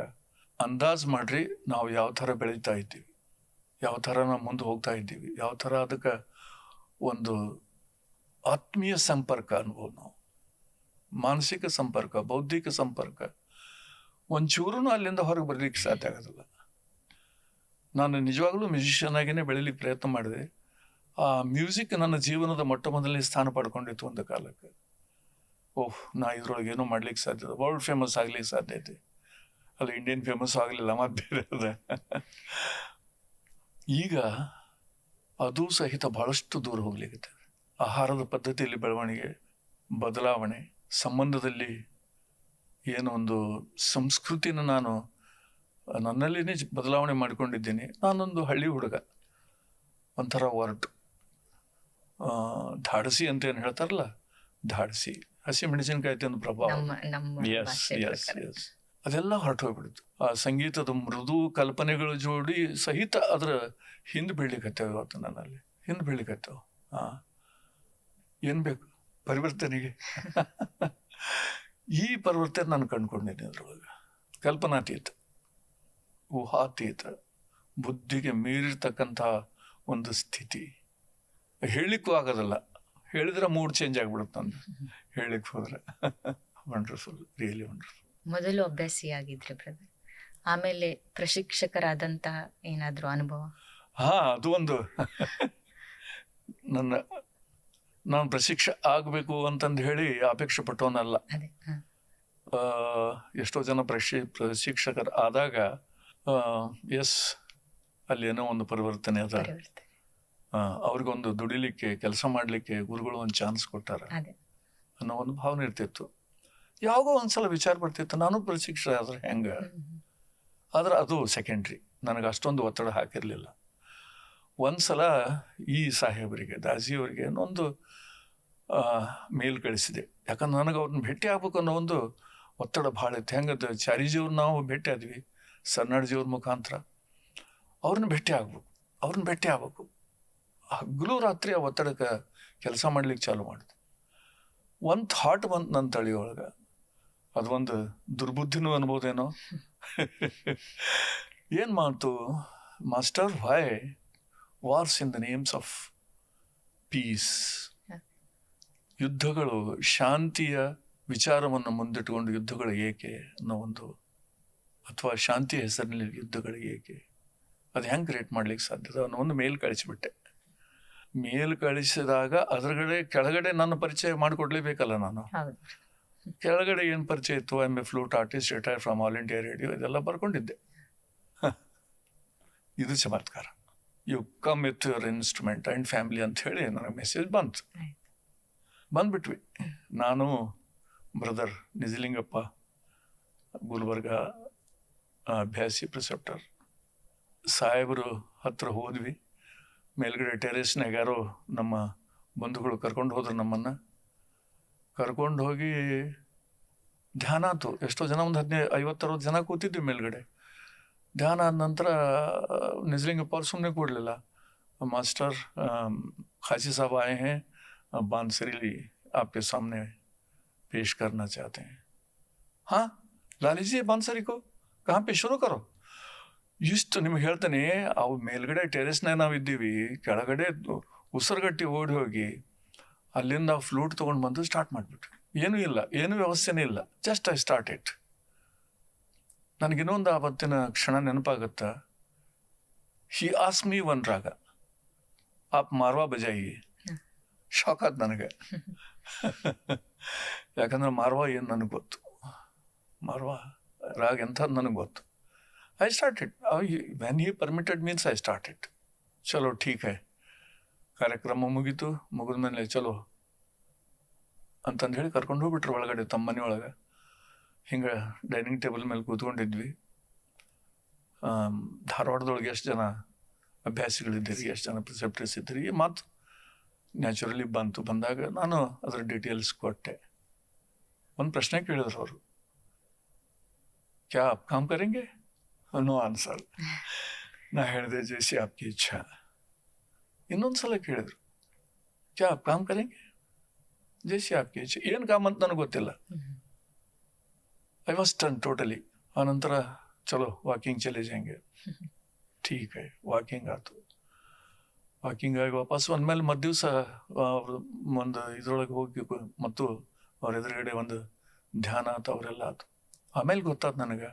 ಅಂದಾಜು ಮಾಡ್ರಿ ನಾವು ಯಾವ ಥರ ಬೆಳೀತಾ ಇದ್ದೀವಿ, ಯಾವ ಥರ ನಾವು ಮುಂದೆ ಹೋಗ್ತಾ ಇದ್ದೀವಿ, ಯಾವ ಥರ ಅದಕ್ಕೆ ಒಂದು ಆತ್ಮೀಯ ಸಂಪರ್ಕ ಅನ್ಬೋದು ನಾವು, ಮಾನಸಿಕ ಸಂಪರ್ಕ, ಬೌದ್ಧಿಕ ಸಂಪರ್ಕ. ಒಂಚೂರು ಅಲ್ಲಿಂದ ಹೊರಗೆ ಬರಲಿಕ್ಕೆ ಸಾಧ್ಯ ಆಗೋದಿಲ್ಲ. ನಾನು ನಿಜವಾಗ್ಲೂ ಮ್ಯೂಸಿಷಿಯನ್ ಆಗಿನೇ ಬೆಳೀಲಿಕ್ಕೆ ಪ್ರಯತ್ನ ಮಾಡಿದೆ. ಆ ಮ್ಯೂಸಿಕ್ ನನ್ನ ಜೀವನದ ಮೊಟ್ಟ ಮೊದಲನೇ ಸ್ಥಾನ ಪಡ್ಕೊಂಡಿತ್ತು ಒಂದು ಕಾಲಕ್ಕೆ. ಓಹ್, ನಾ ಇದ್ರೊಳಗೆ ಏನೋ ಮಾಡ್ಲಿಕ್ಕೆ ಸಾಧ್ಯತೆ, ವರ್ಲ್ಡ್ ಫೇಮಸ್ ಆಗ್ಲಿಕ್ಕೆ ಸಾಧ್ಯತೆ, ಅಲ್ಲ ಇಂಡಿಯನ್ ಫೇಮಸ್ ಆಗಲಿಲ್ಲ, ಮತ್ತೆ ಬೇರೆ ಅದ. ಈಗ ಅದು ಸಹಿತ ಬಹಳಷ್ಟು ದೂರ ಹೋಗ್ಲಿಕ್ಕೆ. ಆಹಾರದ ಪದ್ಧತಿಯಲ್ಲಿ ಬೆಳವಣಿಗೆ, ಬದಲಾವಣೆ, ಸಂಬಂಧದಲ್ಲಿ ಏನೋ ಒಂದು ಸಂಸ್ಕೃತಿನ ನಾನು ನನ್ನಲ್ಲಿನೇ ಬದಲಾವಣೆ ಮಾಡಿಕೊಂಡಿದ್ದೀನಿ. ನಾನೊಂದು ಹಳ್ಳಿ ಹುಡುಗ, ಒಂಥರ ಒರಟು, ಧಾಡಸಿ ಅಂತ ಏನು ಹೇಳ್ತಾರಲ್ಲ, ಧಾಡಸಿ, ಹಸಿ ಮೆಣಸಿನಕಾಯಿ ತಿಂದು ಪ್ರಭಾವ. ಎಸ್ ಎಸ್ ಎಸ್, ಅದೆಲ್ಲ ಹೊರಟು ಹೋಗ್ಬಿಡ್ತು. ಆ ಸಂಗೀತದ ಮೃದು ಕಲ್ಪನೆಗಳ ಜೋಡಿ ಸಹಿತ ಅದರ ಹಿಂದೆ ಬೀಳ್ಲಿಕ್ಕತ್ತೇವೆ. ಇವತ್ತು ನನ್ನಲ್ಲಿ ಹಿಂದೆ ಬೀಳ್ಲಿಕ್ಕತ್ತೇವೆ. ಏನು ಬೇಕು ಪರಿವರ್ತನೆಗೆ? ಈ ಪರಿವರ್ತನೆ ನಾನು ಕಂಡುಕೊಂಡಿದ್ದೀನಿ ಅದ್ರೊಳಗೆ. ಕಲ್ಪನಾತೀತ, ಊಹಾತೀತ, ಬುದ್ಧಿಗೆ ಮೀರಿರ್ತಕ್ಕಂಥ ಒಂದು ಸ್ಥಿತಿ. ಹೇಳಿಕ್ಕೂ ಆಗೋದಲ್ಲ, ಹೇಳಿದ್ರೆ ಮೂಡ್ ಚೇಂಜ್ ಆಗ್ಬಿಡುತ್ತೆ ನಂದು, ಹೇಳಿಕ್ಕೆ ಹೋದ್ರೆ. Wonderful, really wonderful. ಮೊದಲು ಅಭ್ಯಾಸಿಯಾಗಿದ್ರಿ ಬ್ರದರ್, ಆಮೇಲೆ ಪ್ರಶಿಕ್ಷಕರಾದಂತಹ ಏನಾದರೂ ಅನುಭವ? ಅದು ಒಂದು ನಾನು ಪ್ರಶಿಕ್ಷಕ ಆಗಬೇಕು ಹೇಳಿ ಅಪೇಕ್ಷೆ ಪಟ್ಟವನಲ್ಲ. ಎಷ್ಟೋ ಜನ ಪ್ರಶಿಕ್ಷಕರು ಆದಾಗ ಎಸ್, ಅಲ್ಲೇನೋ ಒಂದು ಪರಿವರ್ತನೆ ಅದ. ಅವ್ರಿಗೊಂದು ದುಡಿಲಿಕ್ಕೆ, ಕೆಲಸ ಮಾಡಲಿಕ್ಕೆ ಗುರುಗಳು ಒಂದು ಚಾನ್ಸ್ ಕೊಟ್ಟಾರ ಅನ್ನೋ ಒಂದು ಭಾವನೆ ಇರ್ತಿತ್ತು. ಯಾವಾಗೋ ಒಂದ್ಸಲ ವಿಚಾರ ಬರ್ತಿತ್ತು, ನಾನು ಪ್ರಶಿಕ್ಷಕ ಆದ್ರೆ ಹೆಂಗ. ಆದ್ರೆ ಅದು ಸೆಕೆಂಡ್ರಿ, ನನಗೆ ಅಷ್ಟೊಂದು ಒತ್ತಡ ಹಾಕಿರಲಿಲ್ಲ. ಒಂದ್ಸಲ ಈ ಸಾಹೇಬರಿಗೆ, ದಾಸಿಯವರಿಗೆ ಒಂದು ಮೇಲ್ ಕಳಿಸಿದೆ. ಯಾಕಂದ್ರೆ ನನಗೆ ಅವ್ರನ್ನ ಭೇಟಿ ಆಗ್ಬೇಕು ಅನ್ನೋ ಒಂದು ಒತ್ತಡ ಭಾಳ ಇತ್ತು. ಹೆಂಗದ ಚಾರಿಜಿಯವ್ರು ನಾವು ಭೇಟಿ ಆದ್ವಿ ಸರ್ನಾಡ್ಜಿಯವ್ರ ಮುಖಾಂತರ, ಅವ್ರನ್ನ ಭೇಟಿ ಆಗ್ಬೇಕು. ಹಗಲು ರಾತ್ರಿ ಆ ಒತ್ತಡಕ್ಕೆ ಕೆಲಸ ಮಾಡ್ಲಿಕ್ಕೆ ಚಾಲು ಮಾಡಿದೆ. ಒಂದು ಥಾಟ್ ಬಂತು ನನ್ನ ತಳಿಯೊಳಗೆ, ಅದು ಒಂದು ದುರ್ಬುದ್ಧಿನೂ ಅನ್ಬೋದೇನೋ. ಏನು ಮಾಡ್ತು, master, why wars in the names of peace? ಯುದ್ಧಗಳು, ಶಾಂತಿಯ ವಿಚಾರವನ್ನು ಮುಂದಿಟ್ಟುಕೊಂಡು ಯುದ್ಧಗಳು ಏಕೆ ಅನ್ನೋ ಒಂದು, ಅಥವಾ ಶಾಂತಿಯ ಹೆಸರಿನಲ್ಲಿ ಯುದ್ಧಗಳು ಏಕೆ, ಅದು ಹೆಂಗೆ ಕ್ರಿಯೇಟ್ ಮಾಡ್ಲಿಕ್ಕೆ ಸಾಧ್ಯದ ಅನ್ನೋ ಒಂದು ಮೇಲ್ ಕಳಿಸಿಬಿಟ್ಟೆ. ಮೇಲ್ ಕಳಿಸಿದಾಗ ಅದರಗಡೆ ಕೆಳಗಡೆ ನನ್ನ ಪರಿಚಯ ಮಾಡಿಕೊಡ್ಲೇಬೇಕಲ್ಲ ನಾನು. ಕೆಳಗಡೆ ಏನು ಪರಿಚಯ ಇತ್ತು, I am a flute artist, retire from All India Radio, ಇದೆಲ್ಲ ಬರ್ಕೊಂಡಿದ್ದೆ. ಇದು ಚಮತ್ಕಾರ. You come with your instrument and family ಅಂತ ಹೇಳಿ ನನಗೆ ಮೆಸೇಜ್ ಬಂದ್ಬಿಟ್ವಿ. ನಾನು, ಬ್ರದರ್ ನಿಜಲಿಂಗಪ್ಪ, ಗುಲ್ಬರ್ಗ ಅಭ್ಯಾಸಿ ಪ್ರಿಸೆಪ್ಟರ್, ಸಾಹೇಬರು ಹತ್ರ ಹೋದ್ವಿ. ಮೇಲ್ಗಡೆ ಟೆರೇಸ್ನಾಗ ಯಾರೋ ನಮ್ಮ ಬಂಧುಗಳು ಕರ್ಕೊಂಡು ಹೋದ್ರು. ನಮ್ಮನ್ನು ಕರ್ಕೊಂಡು ಹೋಗಿ ಧ್ಯಾನ ಆಯ್ತು. ಎಷ್ಟೋ ಜನ, ಒಂದು 15-50 ಜನ ಕೂತಿದ್ವಿ ಮೇಲ್ಗಡೆ. ಧ್ಯಾನ ಆದ ನಂತರ ನಿಜಲಿಂಗಪ್ಪ ಅವ್ರು ಸುಮ್ಮನೆ ಕೊಡಲಿಲ್ಲ. ಮಾಸ್ಟರ್, खासी साहब आए हैं, बांसुरी आपके सामने पेश करना चाहते हैं. हाँ, ला लीजिए बांसुरी को, कहाँ पे शुरू करो. ಇಷ್ಟು ನಿಮ್ಗೆ ಹೇಳ್ತಾನೆ. ಅವು ಮೇಲ್ಗಡೆ ಟೆರೆಸ್ನಾಗ ನಾವಿದ್ದೀವಿ, ಕೆಳಗಡೆ ಉಸಿರುಗಟ್ಟಿ ಓಡಿ ಹೋಗಿ ಅಲ್ಲಿಂದ ಫ್ಲೂಟ್ ತೊಗೊಂಡು ಬಂದು ಸ್ಟಾರ್ಟ್ ಮಾಡಿಬಿಟ್ವಿ. ಏನೂ ಇಲ್ಲ, ಏನೂ ವ್ಯವಸ್ಥೆನೇ ಇಲ್ಲ, ಜಸ್ಟ್ ಐ ಸ್ಟಾರ್ಟ್ ಇಟ್. ನನಗಿನ್ನೊಂದು ಆವತ್ತಿನ ಕ್ಷಣ ನೆನಪಾಗುತ್ತಾ. ಹಿ ಆಸ್ಕ್ ಮೀ ಒನ್ ರಾಗ, ಆಪ್ ಮಾರ್ವಾ ಬಜಾಯಿಯೇ. ಶಾಕ್ ಆಯ್ತು ನನಗೆ. ಯಾಕಂದ್ರೆ ಮಾರ್ವಾ ಏನು ನನಗೆ ಗೊತ್ತು, ಮಾರ್ವಾ ರಾಗ ಎಂಥದ್ದು ನನಗೆ ಗೊತ್ತು. I started when he permitted means I started. ಚಲೋ ಠೀಕ್ ಹೈ, ಕಾರ್ಯಕ್ರಮ ಮುಗೀತು, ಮುಗಿದ ಮೇಲೆ ಚಲೋ ಅಂತಂದು ಹೇಳಿ ಕರ್ಕೊಂಡು ಹೋಗ್ಬಿಟ್ರು ಒಳಗಡೆ ತಮ್ಮ ಮನೆಯೊಳಗೆ. ಹಿಂಗೆ ಡೈನಿಂಗ್ ಟೇಬಲ್ ಮೇಲೆ ಕೂತ್ಕೊಂಡಿದ್ವಿ. ಧಾರವಾಡದೊಳಗೆ ಎಷ್ಟು ಜನ ಅಭ್ಯಾಸಿಗಳಿದ್ದೀರಿ, ಎಷ್ಟು ಜನ ಪ್ರಿಸೆಪ್ಟರ್ಸ್ ಇದ್ದೀರಿ, ಮಾತು ನ್ಯಾಚುರಲಿ ಬಂದಾಗ ನಾನು ಅದರ ಡೀಟೇಲ್ಸ್ ಕೊಟ್ಟೆ. ಒಂದು ಪ್ರಶ್ನೆ ಕೇಳಿದ್ರು ಅವರು, ಕ್ಯಾ ಆಪ್ ಕಾಮ್ ಕರೆಂಗೆ? No answer. ನಾ ಹೇಳಿದೆ ಜೈಸಿ ಆಪ್ಕಿ ಇಚ್ಛಾ. ಇನ್ನೊಂದು ಸಲ ಕೇಳಿದ್ರು, ಕ್ಯಾ ಆಪ್ ಕಾಮ್ ಕರೆಂಗೆ? ಜೈಸಿ ಆಪ್ಕಿ ಇಚ್ಛಾ. ಏನು ಕಾಮ್ ಅಂತ ನನಗೆ ಗೊತ್ತಿಲ್ಲ. I was ton totally. ಆನಂತರ ಚಲೋ ವಾಕಿಂಗ್ ಚಲೆ ಜಾಯಂಗೆ. ಠೀಕ್ ಹೈ, ವಾಕಿಂಗ್ ಆಯ್ತು. ವಾಕಿಂಗ್ ಆಗಿ ವಾಪಸ್ ಒಂದ್ಮೇಲೆ ಮಧ್ದಿವಸ ಒಂದು ಇದ್ರೊಳಗೆ ಹೋಗಿ ಮತ್ತು ಅವ್ರ ಎದುರುಗಡೆ ಒಂದು ಧ್ಯಾನ ಆಯ್ತು, ಅವರೆಲ್ಲ ಆಯ್ತು. ಆಮೇಲೆ ಗೊತ್ತಾಯ್ತು ನನಗೆ,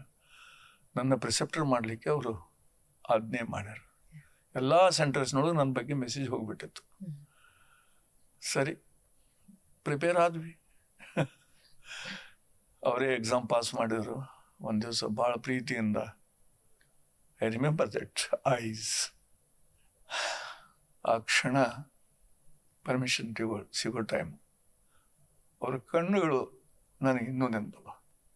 ನನ್ನ ಪ್ರಿಸೆಪ್ಟರ್ ಮಾಡಲಿಕ್ಕೆ ಅವರು ಆಜ್ಞೆ ಮಾಡ್ಯಾರ. ಎಲ್ಲ ಸೆಂಟರ್ಸ್ನೊಳಗೆ ನನ್ನ ಬಗ್ಗೆ ಮೆಸೇಜ್ ಹೋಗ್ಬಿಟ್ಟಿತ್ತು. ಸರಿ, ಪ್ರಿಪೇರ್ ಆದ್ವಿ. ಅವರೇ ಎಕ್ಸಾಮ್ ಪಾಸ್ ಮಾಡಿದ್ರು. ಒಂದು ದಿವಸ ಭಾಳ ಪ್ರೀತಿಯಿಂದ, ಐ ರಿಮೆಂಬರ್ ದಟ್ ಐಸ್. ಆ ಕ್ಷಣ ಪರ್ಮಿಷನ್ ಸಿಗೋ ಟೈಮ್ ಅವ್ರ ಕಣ್ಣುಗಳು ನನಗೆ ಇನ್ನೂ ನೆನಪಲ್ಲ.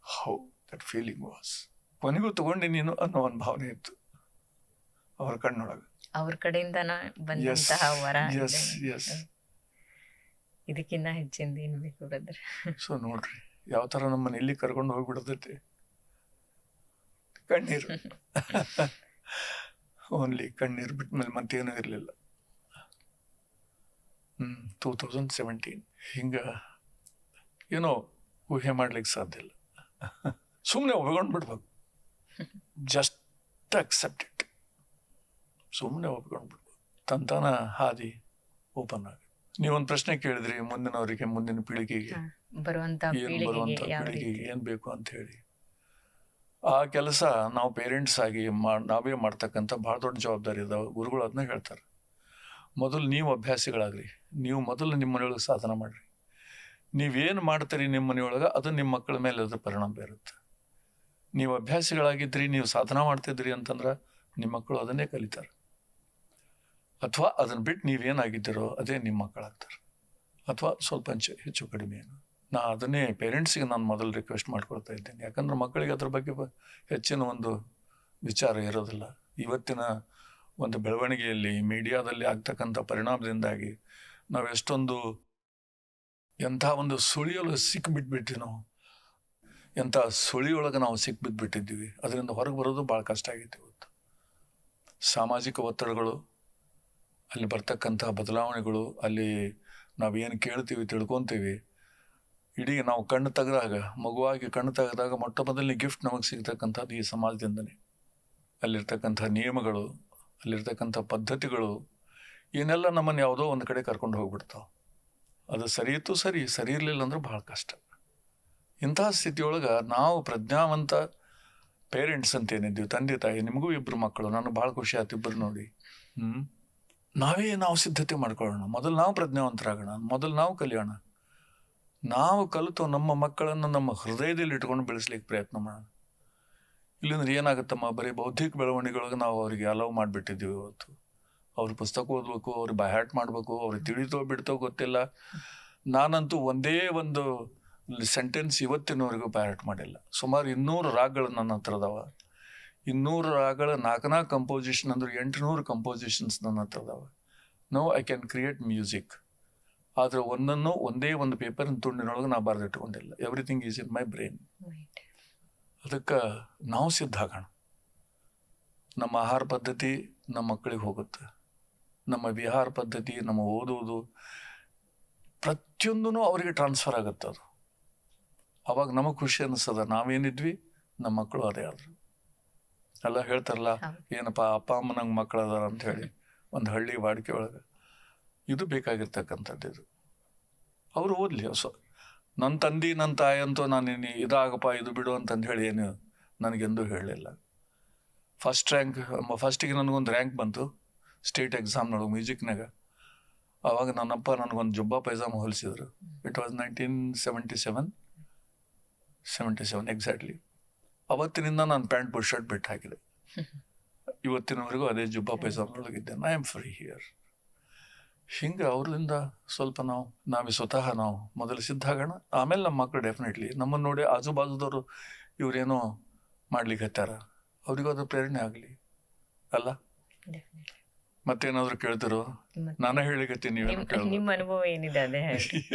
How that feeling was. ಕೊನೆಗೂ ತಗೊಂಡೆ ನೀನು ಅನ್ನೋ ಒಂದು ಭಾವನೆ ಇತ್ತು ಅವ್ರ ಕಣ್ಣೊಳಗೆ. ಅವ್ರ ಕಡೆಯಿಂದ ಬಂದಂತಹ ವರ ಎಸ್ ಎಸ್. ಇದಕ್ಕಿನ್ನ ಹೆಚ್ಚಿಂದ ಏನ್ ಬೇಕು ಬ್ರದರ್? ಸೊ ನೋಡ್ರಿ ಯಾವ ಥರ ನಮ್ಮನ್ನ ಇಲ್ಲಿ ಕರ್ಕೊಂಡು ಹೋಗ್ಬಿಡ್ತೈತಿ. ಕಣ್ಣೀರು, ಓನ್ಲಿ ಕಣ್ಣೀರು ಬಿಟ್ಮೇಲೆ ಮತ್ತೇನೂ ಇರಲಿಲ್ಲ. 2017 ಹಿಂಗೆ ಏನೋ ಊಹೆ ಮಾಡ್ಲಿಕ್ಕೆ ಸಾಧ್ಯ ಇಲ್ಲ. ಸುಮ್ಮನೆ ಒಪ್ಕೊಂಡು ಬಿಡ್ಬೇಕು. Just accept it. ಸುಮ್ಮನೆ ಒಪ್ಕೊಂಡು ಬಿಡ್ಬೇಕು. ತಂತಾನ ಹಾದಿ ಓಪನ್ ಆಗಿ. ನೀವೊಂದು ಪ್ರಶ್ನೆ ಕೇಳಿದ್ರಿ, ಮುಂದಿನವರಿಗೆ, ಮುಂದಿನ ಪೀಳಿಗೆಗೆ, ಬರುವಂತ ಪೀಳಿಗೆಗೆ ಏನು ಬೇಕು ಅಂತ ಹೇಳಿ. ಆ ಕೆಲಸ ನಾವು ಪೇರೆಂಟ್ಸ್ ಆಗಿ ನಾವೇ ಮಾಡ್ತಕ್ಕಂಥ ಭಾಳ ದೊಡ್ಡ ಜವಾಬ್ದಾರಿ ಇದಾವೆ. ಗುರುಗಳು ಅದನ್ನ ಹೇಳ್ತಾರೆ, ಮೊದಲು ನೀವು ಅಭ್ಯಾಸಿಗಳಾಗ್ರಿ, ನೀವು ಮೊದಲು ನಿಮ್ಮ ಮನೆಯೊಳಗೆ ಸಾಧನ ಮಾಡಿರಿ. ನೀವೇನು ಮಾಡ್ತೀರಿ ನಿಮ್ಮ ಮನೆಯೊಳಗೆ, ಅದು ನಿಮ್ಮ ಮಕ್ಕಳ ಮೇಲೆ ಅದ್ರ ಪರಿಣಾಮ ಬೀರುತ್ತೆ. ನೀವು ಅಭ್ಯಾಸಿಗಳಾಗಿದ್ರಿ, ನೀವು ಸಾಧನ ಮಾಡ್ತಿದ್ರಿ ಅಂತಂದ್ರೆ ನಿಮ್ಮ ಮಕ್ಕಳು ಅದನ್ನೇ ಕಲಿತಾರೆ. ಅಥವಾ ಅದನ್ನು ಬಿಟ್ಟು ನೀವೇನಾಗಿದ್ದೀರೋ ಅದೇ ನಿಮ್ಮ ಮಕ್ಕಳಾಗ್ತಾರೆ, ಅಥವಾ ಸ್ವಲ್ಪ ಹೆಚ್ಚು ಕಡಿಮೆ ಏನು. ನಾ ಅದನ್ನೇ ಪೇರೆಂಟ್ಸಿಗೆ ನಾನು ಮೊದಲು ರಿಕ್ವೆಸ್ಟ್ ಮಾಡ್ಕೊಳ್ತಾ ಇದ್ದೇನೆ. ಯಾಕಂದ್ರೆ ಮಕ್ಕಳಿಗೆ ಅದ್ರ ಬಗ್ಗೆ ಹೆಚ್ಚಿನ ಒಂದು ವಿಚಾರ ಇರೋದಿಲ್ಲ. ಇವತ್ತಿನ ಒಂದು ಬೆಳವಣಿಗೆಯಲ್ಲಿ, ಮೀಡಿಯಾದಲ್ಲಿ ಆಗ್ತಕ್ಕಂಥ ಪರಿಣಾಮದಿಂದಾಗಿ ನಾವು ಎಷ್ಟೊಂದು ಎಂಥ ಒಂದು ಸುಳಿಯಲು ಸಿಕ್ಕಿಬಿಟ್ಬಿಟ್ವಿ ನಾವು. ಎಂಥ ಸುಳಿಯೊಳಗೆ ನಾವು ಸಿಕ್ಬಿದ್ಬಿಟ್ಟಿದ್ದೀವಿ. ಅದರಿಂದ ಹೊರಗೆ ಬರೋದು ಭಾಳ ಕಷ್ಟ ಆಗೈತೆ ಇವತ್ತು. ಸಾಮಾಜಿಕ ಒತ್ತಡಗಳು, ಅಲ್ಲಿ ಬರ್ತಕ್ಕಂಥ ಬದಲಾವಣೆಗಳು, ಅಲ್ಲಿ ನಾವೇನು ಕೇಳ್ತೀವಿ, ತಿಳ್ಕೊತೀವಿ. ಇಡೀ ನಾವು ಕಣ್ಣು ತೆಗೆದಾಗ, ಮಗುವಾಗಿ ಕಣ್ಣು ತೆಗೆದಾಗ ಮೊಟ್ಟ ಮೊದಲನೇ ಗಿಫ್ಟ್ ನಮಗೆ ಸಿಗ್ತಕ್ಕಂಥದ್ದು ಈ ಸಮಾಜದಿಂದನೇ. ಅಲ್ಲಿರ್ತಕ್ಕಂಥ ನಿಯಮಗಳು, ಅಲ್ಲಿರ್ತಕ್ಕಂಥ ಪದ್ಧತಿಗಳು, ಏನೆಲ್ಲ ನಮ್ಮನ್ನು ಯಾವುದೋ ಒಂದು ಕಡೆ ಕರ್ಕೊಂಡು ಹೋಗ್ಬಿಡ್ತಾವೆ. ಅದು ಸರಿ ಇತ್ತು ಸರಿ, ಸರಿ ಇರಲಿಲ್ಲ ಅಂದ್ರೆ ಭಾಳ ಕಷ್ಟ. ಇಂತಹ ಸ್ಥಿತಿಯೊಳಗೆ ನಾವು ಪ್ರಜ್ಞಾವಂತ ಪೇರೆಂಟ್ಸ್ ಅಂತ ಏನಿದ್ದೀವಿ, ತಂದೆ ತಾಯಿ, ನಿಮಗೂ ಇಬ್ಬರು ಮಕ್ಕಳು, ನನಗೆ ಭಾಳ ಖುಷಿ ಆಯ್ತು ಇಬ್ಬರು ನೋಡಿ. ನಾವು ಸಿದ್ಧತೆ ಮಾಡ್ಕೊಳ್ಳೋಣ. ಮೊದಲು ನಾವು ಪ್ರಜ್ಞಾವಂತರಾಗೋಣ, ಮೊದಲು ನಾವು ಕಲಿಯೋಣ. ನಾವು ಕಲಿತು ನಮ್ಮ ಮಕ್ಕಳನ್ನು ನಮ್ಮ ಹೃದಯದಲ್ಲಿ ಇಟ್ಕೊಂಡು ಬೆಳೆಸ್ಲಿಕ್ಕೆ ಪ್ರಯತ್ನ ಮಾಡೋಣ. ಇಲ್ಲಂದ್ರೆ ಏನಾಗುತ್ತಮ್ಮ, ಬರೀ ಬೌದ್ಧಿಕ ಬೆಳವಣಿಗೆಗಳಿಗೆ ನಾವು ಅವರಿಗೆ ಅಲೌ ಮಾಡಿಬಿಟ್ಟಿದ್ದೀವಿ. ಇವತ್ತು ಅವ್ರ ಪುಸ್ತಕ ಓದಬೇಕು, ಅವ್ರಿಗೆ ಬೈಹಾಟ್ ಮಾಡಬೇಕು, ಅವ್ರಿಗೆ ತಿಳಿತೋ ಬಿಡ್ತೋ ಗೊತ್ತಿಲ್ಲ. ನಾನಂತೂ ಒಂದೇ ಒಂದು ಸೆಂಟೆನ್ಸ್ ಇವತ್ತಿನವರೆಗೂ ಬೈಹಾಟ್ ಮಾಡಿಲ್ಲ. ಸುಮಾರು 200 ರಾಗಗಳು ನನ್ನ ಹತ್ರ ಅದಾವ. 200 ರಾಗಗಳ 4 ಕಂಪೋಸಿಷನ್ ಅಂದ್ರೆ 800 ಕಂಪೋಸಿಷನ್ಸ್ ನನ್ನ ಹತ್ರ ಅದಾವೆ. No I can create music. ಆದರೆ ಒಂದೇ ಒಂದು ಪೇಪರಿನ ತುಂಡಿನೊಳಗೆ ನಾ ಬರೆದಿಟ್ಕೊಂಡಿಲ್ಲ. Everything is in my brain. ಅದಕ್ಕೆ ನಾವು ಸಿದ್ಧ ಆಗೋಣ. ನಮ್ಮ ಆಹಾರ ಪದ್ಧತಿ ನಮ್ಮ ಮಕ್ಕಳಿಗೆ ಹೋಗುತ್ತೆ, ನಮ್ಮ ವಿಹಾರ ಪದ್ಧತಿ, ನಮ್ಮ ಓದೋದು, ಪ್ರತಿಯೊಂದೂ ಅವರಿಗೆ ಟ್ರಾನ್ಸ್ಫರ್ ಆಗುತ್ತೆ. ಅದು ಅವಾಗ ನಮಗೆ ಖುಷಿ ಅನ್ನಿಸ್ತದ. ನಾವೇನಿದ್ವಿ ನಮ್ಮ ಮಕ್ಕಳು ಅದೇ ಆದರು. ಎಲ್ಲ ಹೇಳ್ತಾರಲ್ಲ, ಏನಪ್ಪ ಅಪ್ಪ ಅಮ್ಮ ನಂಗೆ ಮಕ್ಕಳು ಅದಾರ ಅಂತ ಹೇಳಿ ಒಂದು ಹಳ್ಳಿ ವಾಡಿಕೆ ಒಳಗೆ. ಇದು ಬೇಕಾಗಿರ್ತಕ್ಕಂಥದ್ದು. ಇದು ಅವರು ಓದಲಿ. ನನ್ನ ತಂದೆ ನನ್ನ ತಾಯಿ ಅಂತೂ ನಾನು ಇದಾಗಪ್ಪ ಇದು ಬಿಡು ಅಂತಂದು ಹೇಳಿ ಏನು ನನಗೆಂದೂ ಹೇಳಲಿಲ್ಲ. ಫಸ್ಟಿಗೆ ನನಗೊಂದು ರ್ಯಾಂಕ್ ಬಂತು ಸ್ಟೇಟ್ ಎಕ್ಸಾಮ್ನೊಳಗೆ ಮ್ಯೂಸಿಕ್ನಾಗ. ಆವಾಗ ನನ್ನಪ್ಪ ನನಗೊಂದು ಜುಬ್ಬಾ ಪೈಜಾಮ ಹೊಲಿಸಿದ್ರು. It was 1977 exactly. ಅವತ್ತಿನಿಂದ ನಾನು ಪ್ಯಾಂಟ್ ಬುಷ್ ಶರ್ಟ್ ಬಿಟ್ಟು ಹಾಕಿದೆ. ಇವತ್ತಿನವರೆಗೂ ಅದೇ ಜುಬ್ಬಾ ಪೈಜಾಮದೊಳಗಿದ್ದೆ. I am free here. ಹಿಂಗೆ ಅವ್ರಿಂದ ಸ್ವಲ್ಪ ನಾವೇ ಸ್ವತಃ ನಾವು ಮೊದಲು ಸಿದ್ಧ ಆಗೋಣ. ಆಮೇಲೆ ನಮ್ಮ ಮಕ್ಕಳು ಡೆಫಿನೆಟ್ಲಿ ನಮ್ಮನ್ನು ನೋಡಿ ಆಜು ಬಾಜುದವರು ಇವ್ರೇನೋ ಮಾಡ್ಲಿಕ್ಕೆ ಹತ್ತಾರ, ಅವ್ರಿಗೂ ಅದು ಪ್ರೇರಣೆ ಆಗಲಿ ಅಲ್ಲ. ಮತ್ತೇನಾದ್ರು ಕೇಳ್ತಿರೋ? ನಾನೇ ಹೇಳಿಕತ್ತೀನಿ, ನೀವೇನು ಕೇಳೋದು? ನಿಮ್ಮ ಅನುಭವ ಏನಿದೆ ಅದೇ ಹೇಳಿ.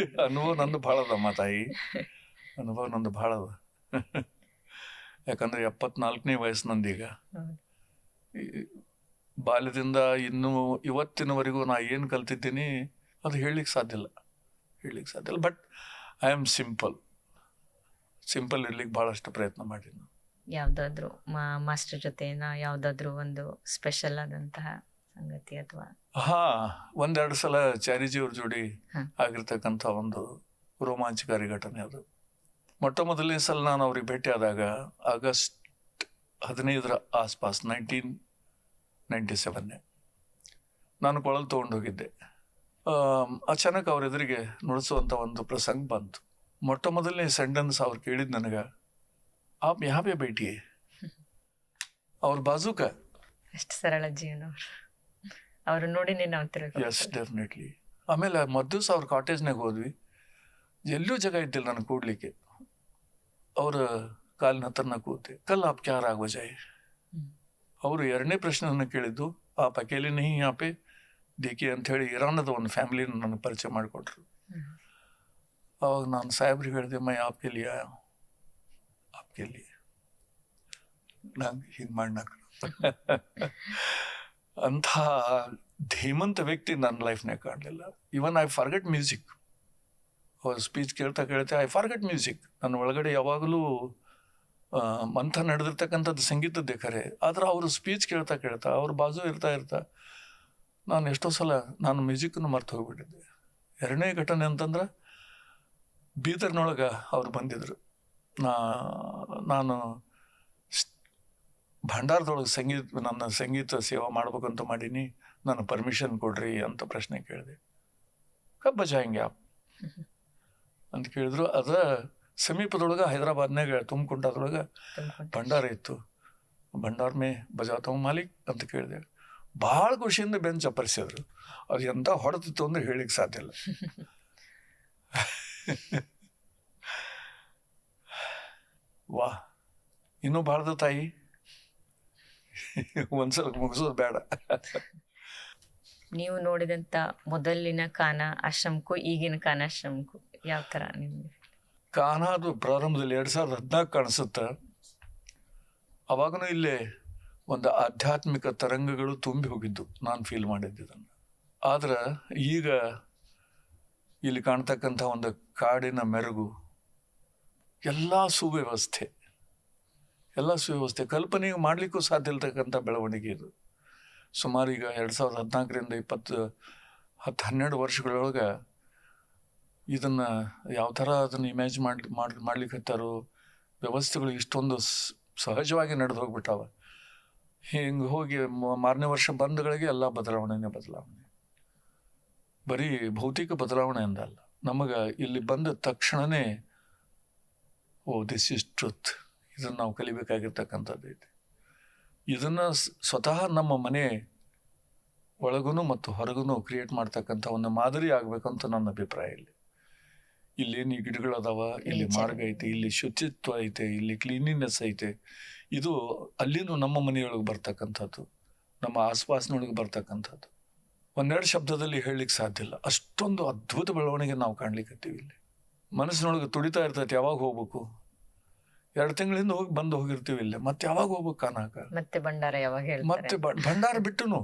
ಅನುಭವ ನಂದು ಭಾಳ ಅದಮ್ಮ ತಾಯಿ, ಅನುಭವ ನಂದು ಭಾಳ ಅದ. ಯಾಕಂದ್ರೆ 74ನೇ ವಯಸ್ಸು ನಂದೀಗ. ಬಾಲ್ಯದಿಂದ ಇನ್ನೂ ಇವತ್ತಿನವರೆಗೂ ನಾ ಏನು ಕಲ್ತಿದ್ದೀನಿ ಅದು ಹೇಳಲಿಕ್ಕೆ ಸಾಧ್ಯ ಇಲ್ಲ. ಬಟ್ ಐ ಆಮ್ ಸಿಂಪಲ್ ಇರ್ಲಿಕ್ಕೆ ಭಾಳಷ್ಟು ಪ್ರಯತ್ನ ಮಾಡೀನಿ. ಯಾವುದಾದ್ರೂ ಮಾಸ್ಟರ್ ಜೊತೆ ಯಾವುದಾದ್ರೂ ಒಂದು ಸ್ಪೆಷಲ್ ಆದಂತಹ ಸಂಗತಿ ಅಥವಾ? ಒಂದೆರಡು ಸಲ ಚಾರಿಜಿಯವ್ರ ಜೋಡಿ ಆಗಿರ್ತಕ್ಕಂಥ ಒಂದು ರೋಮಾಂಚಕಾರಿ ಘಟನೆ ಅದು. ಮೊಟ್ಟ ಮೊದಲನೇ ಸಲ ನಾನು ಅವ್ರಿಗೆ ಭೇಟಿ ಆದಾಗ ಆಗಸ್ಟ್ 15 ಆಸ್ಪಾಸ್ 1997 ನಾನು ಕೊಳಲು ತೊಗೊಂಡು ಹೋಗಿದ್ದೆ. ಅಚಾನಕ್ ಅವ್ರ ಎದುರಿಗೆ ನುಡಿಸುವಂಥ ಒಂದು ಪ್ರಸಂಗ ಬಂತು. ಮೊಟ್ಟ ಮೊದಲನೇ ಸೆಂಟೆನ್ಸ್ ಅವ್ರು ಕೇಳಿದ್ ನನಗೆ, ಆಪ್ ಯಹಾ ಪೇ ಬೇಟಿಯೇ, ಅವ್ರ ಬಾಜೂಕ. ಅಷ್ಟು ಸರಳ ಜೀವನ ಅವರು ನೋಡಿ ನಾವು ಎಸ್ ಡೆಫಿನೆಟ್ಲಿ. ಆಮೇಲೆ ಮದ್ದಿವ್ಸ ಅವ್ರ ಕಾಟೇಜ್ನಾಗ ಹೋದ್ವಿ. ಎಲ್ಲೂ ಜಾಗ ಇದ್ದಿಲ್ಲ ನನಗೆ ಕೂಡ್ಲಿಕ್ಕೆ. ಅವ್ರ ಕಾಲಿನ ಹತ್ರನ ಕೂತೆ. ಕಲ್ ಆಪ್ ಕ್ಯಾ ರಾಗ್ ಬಜಾಯ್. ಅವರು ಎರಡನೇ ಪ್ರಶ್ನೆ ನನಗೆ ಕೇಳಿದ್ದು, ಆಪ್ ಅಕೇಲಿ ನಹಿ ಯಹಾ ಪೇ ದೇಖಿ ಅಂತ ಹೇಳಿ ಇರಾನದ ಒಂದು ಫ್ಯಾಮಿಲಿನ ನನಗೆ ಪರಿಚಯ ಮಾಡಿಕೊಟ್ರು. ಅವಾಗ ನಾನು ಸಾಹೇಬ್ರಿಗೆ ಹೇಳಿದೆ, ಮೈ ಆಪ್ಗೆ ಲಿಯೆ ಆಯಾ ಹೂಂ, ಆಪ್ಗೆ ಲಿಯೆ. ನಂಗೆ ಹಿಂಗೆ ಮಾಡಿ ಅಂಥ ಧೀಮಂತ ವ್ಯಕ್ತಿ ನನ್ನ ಲೈಫ್ನಾಗ ಕಾಣಲಿಲ್ಲ. Even I forget music. ಅವ್ರ ಸ್ಪೀಚ್ ಕೇಳ್ತಾ ಐ ಫರ್ಗೆಟ್ ಮ್ಯೂಸಿಕ್. ನನ್ನ ಒಳಗಡೆ ಯಾವಾಗಲೂ ಮಂಥ ನಡೆದಿರ್ತಕ್ಕಂಥದ್ದು ಸಂಗೀತದ್ದೇ ಖರೆ. ಆದ್ರೆ ಅವರು ಸ್ಪೀಚ್ ಕೇಳ್ತಾ ಅವ್ರ ಬಾಜು ಇರ್ತಾ ನಾನು ಎಷ್ಟೋ ಸಲ ನಾನು ಮ್ಯೂಸಿಕ್ಕನ್ನು ಮರ್ತು ಹೋಗ್ಬಿಟ್ಟಿದ್ದೆ. ಎರಡನೇ ಘಟನೆ ಅಂತಂದ್ರೆ ಬೀದರ್ನೊಳಗೆ ಅವ್ರು ಬಂದಿದ್ರು. ನಾನು ಭಂಡಾರದೊಳಗೆ ನನ್ನ ಸಂಗೀತ ಸೇವಾ ಮಾಡ್ಬೇಕಂತ ಮಾಡೀನಿ, ನಾನು ಪರ್ಮಿಷನ್ ಕೊಡ್ರಿ ಅಂತ ಪ್ರಶ್ನೆ ಕೇಳಿದೆ. ಕಬ್ಬ ಬಜಾಯಂಗೆ ಆಪ್ ಅಂತ ಕೇಳಿದ್ರು. ಅದ ಸಮೀಪದೊಳಗೆ ಹೈದರಾಬಾದ್ನಾಗ ತುಮಕುಂಟದೊಳಗೆ ಭಂಡಾರ ಇತ್ತು. ಭಂಡಾರ ಮೇ ಬಜಾತವ್ ಮಾಲಿಕ್ ಅಂತ ಕೇಳಿದೆ. ಭಾಳ ಖುಷಿಯಿಂದ ಬೆಂಚ್ ಚಪ್ಪರಿಸಿದ್ರು. ಅದು ಎಂತ ಹೊಡೆದಿತ್ತು ಅಂದ್ರೆ ಹೇಳಿಕ್ಕೆ ಸಾಧ್ಯ ಇಲ್ಲ. ವಾ, ಇನ್ನೂ ಭಾಳದ ತಾಯಿ, ಒಂದ್ಸಲ ಮುಗಿಸೋದು ಬೇಡ. ನೀವು ನೋಡಿದಂಥ ಮೊದಲಿನ ಕಾನ ಆಶ್ರಮಕ್ಕೂ ಈಗಿನ ಕಾನ ಆಶ್ರಮಕ್ಕೂ ಯಾವ ಥರ ನಿಮಗೆ? ಕಾನಾದು ಪ್ರಾರಂಭದಲ್ಲಿ 2014 ಕಾಣಿಸುತ್ತೆ. ಅವಾಗೂ ಇಲ್ಲೇ ಒಂದು ಆಧ್ಯಾತ್ಮಿಕ ತರಂಗಗಳು ತುಂಬಿ ಹೋಗಿದ್ದು ನಾನು ಫೀಲ್ ಮಾಡಿದ್ದನ್ನು. ಆದ್ರೆ ಈಗ ಇಲ್ಲಿ ಕಾಣ್ತಕ್ಕಂಥ ಒಂದು ಕಾಡಿನ ಮೆರುಗು, ಎಲ್ಲ ಸುವ್ಯವಸ್ಥೆ, ಕಲ್ಪನೆಗೆ ಮಾಡಲಿಕ್ಕೂ ಸಾಧ್ಯ ಇಲ್ತಕ್ಕಂಥ ಬೆಳವಣಿಗೆ ಇದು. ಸುಮಾರು ಈಗ 2014ರಿಂದ 10-12 ವರ್ಷಗಳೊಳಗೆ ಇದನ್ನು ಯಾವ ಥರ ಅದನ್ನು ಇಮ್ಯಾಜ್ ಮಾಡ್ಲಿಕ್ಕೆ ಹತ್ತಾರೋ. ವ್ಯವಸ್ಥೆಗಳು ಇಷ್ಟೊಂದು ಸಹಜವಾಗಿ ನಡೆದು ಹೋಗ್ಬಿಟ್ಟಾವ. ಹಿಂಗೆ ಹೋಗಿ ಮಾರನೇ ವರ್ಷ ಬಂದಗಳಿಗೆ ಎಲ್ಲ ಬದಲಾವಣೆ. ಬರೀ ಭೌತಿಕ ಬದಲಾವಣೆ ಎಂದಲ್ಲ, ನಮಗೆ ಇಲ್ಲಿ ಬಂದ ತಕ್ಷಣವೇ ದಿಸ್ ಇಸ್ ಟ್ರುತ್, ಇದನ್ನು ನಾವು ಕಲಿಬೇಕಾಗಿರ್ತಕ್ಕಂಥದ್ದು ಐತಿ. ಇದನ್ನು ಸ್ವತಃ ನಮ್ಮ ಮನೆ ಒಳಗೂ ಮತ್ತು ಹೊರಗೂ ಕ್ರಿಯೇಟ್ ಮಾಡ್ತಕ್ಕಂಥ ಒಂದು ಮಾದರಿ ಆಗಬೇಕಂತ ನನ್ನ ಅಭಿಪ್ರಾಯ. ಇಲ್ಲೇನು ಈ ಗಿಡಗಳದಾವ, ಇಲ್ಲಿ ಮಾರ್ಗ ಐತೆ, ಇಲ್ಲಿ ಶುಚಿತ್ವ ಐತೆ, ಇಲ್ಲಿ ಕ್ಲೀನಿನೆಸ್ ಐತೆ. ಇದು ಅಲ್ಲಿನೂ ನಮ್ಮ ಮನೆಯೊಳಗೆ ಬರ್ತಕ್ಕಂಥದ್ದು, ನಮ್ಮ ಆಸ್ಪಾಸ್ನೊಳಗೆ ಬರ್ತಕ್ಕಂಥದ್ದು. ಒಂದೆರಡು ಶಬ್ದದಲ್ಲಿ ಹೇಳಲಿಕ್ಕೆ ಸಾಧ್ಯ ಇಲ್ಲ. ಅಷ್ಟೊಂದು ಅದ್ಭುತ ಬೆಳವಣಿಗೆ ನಾವು ಕಾಣ್ಲಿಕ್ಕತ್ತೀವಿ. ಇಲ್ಲಿ ಮನಸ್ಸಿನೊಳಗೆ ತುಡಿತಾ ಇರ್ತೈತೆ, ಯಾವಾಗ ಹೋಗ್ಬೇಕು. 2 ತಿಂಗಳಿಂದ ಹೋಗಿರ್ತೀವಿ ಇಲ್ಲೇ, ಮತ್ತೆ ಯಾವಾಗ ಹೋಗ್ಬೇಕು ಕಾನಾಕ. ಮತ್ತೆ ಭಂಡಾರ ಯಾವಾಗ? ಮತ್ತೆ ಭಂಡಾರ ಬಿಟ್ಟುನು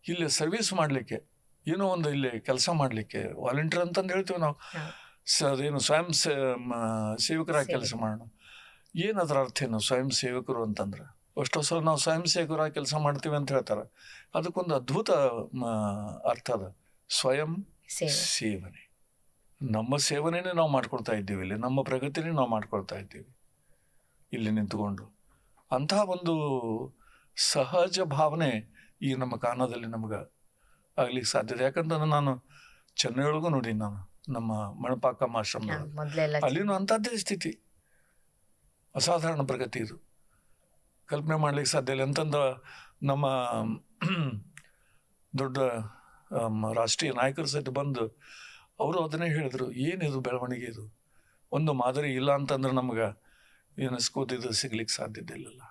ಇಲ್ಲಿ ಸರ್ವಿಸ್ ಮಾಡಲಿಕ್ಕೆ, ಏನೋ ಒಂದು ಇಲ್ಲಿ ಕೆಲಸ ಮಾಡಲಿಕ್ಕೆ ವಾಲಂಟಿಯರ್ ಅಂತಂದು ಹೇಳ್ತೀವಿ ನಾವು. ಅದೇನು ಸ್ವಯಂ ಸೇವಕರಾಗಿ ಕೆಲಸ ಮಾಡೋಣ. ಏನದ್ರ ಅರ್ಥ ಏನು ಸ್ವಯಂ ಸೇವಕರು ಅಂತಂದ್ರೆ? ಎಷ್ಟೋ ಸಲ ನಾವು ಸ್ವಯಂ ಸೇವಕರಾಗಿ ಕೆಲಸ ಮಾಡ್ತೀವಿ ಅಂತ ಹೇಳ್ತಾರೆ. ಅದಕ್ಕೊಂದು ಅದ್ಭುತ ಅರ್ಥ ಅದ. ಸ್ವಯಂ ಸೇವನೆ, ನಮ್ಮ ಸೇವನೆನೇ ನಾವು ಮಾಡ್ಕೊಳ್ತಾ ಇದ್ದೀವಿ ಇಲ್ಲಿ, ನಮ್ಮ ಪ್ರಗತಿನೇ ನಾವು ಮಾಡ್ಕೊಳ್ತಾ ಇದ್ದೀವಿ ಇಲ್ಲಿ ನಿಂತುಕೊಂಡು. ಅಂತಹ ಒಂದು ಸಹಜ ಭಾವನೆ ಈ ನಮ್ಮ ಕಾನದಲ್ಲಿ ನಮ್ಗೆ ಆಗ್ಲಿಕ್ಕೆ ಸಾಧ್ಯತೆ. ಯಾಕಂತಂದ್ರೆ ನಾನು ಚೆನ್ನೈಯೊಳಗೂ ನೋಡಿ ನಾನು, ನಮ್ಮ ಮಣಪಾಕಮ್ಮ ಆಶ್ರಮದೊಳಗೆ, ಮೊದಲೆಲ್ಲ ಅಲ್ಲಿನೂ ಅಂಥದ್ದೇ ಸ್ಥಿತಿ. ಅಸಾಧಾರಣ ಪ್ರಗತಿ ಇದು, ಕಲ್ಪನೆ ಮಾಡ್ಲಿಕ್ಕೆ ಸಾಧ್ಯ ಇಲ್ಲ. ಅಂತಂದ ನಮ್ಮ ದೊಡ್ಡ ರಾಷ್ಟ್ರೀಯ ನಾಯಕರು ಸಹಿತ ಬಂದು ಅವರು ಅದನ್ನೇ ಹೇಳಿದ್ರು, ಏನಿದು ಬೆಳವಣಿಗೆ, ಇದು ಒಂದು ಮಾದರಿ ಇಲ್ಲ ಅಂತಂದ್ರೆ ನಮ್ಗೆ ಯುನೆಸ್ಕೋದಿದು ಸಿಗ್ಲಿಕ್ಕೆ ಸಾಧ್ಯತೆ ಇಲ್ಲಲ್ಲ.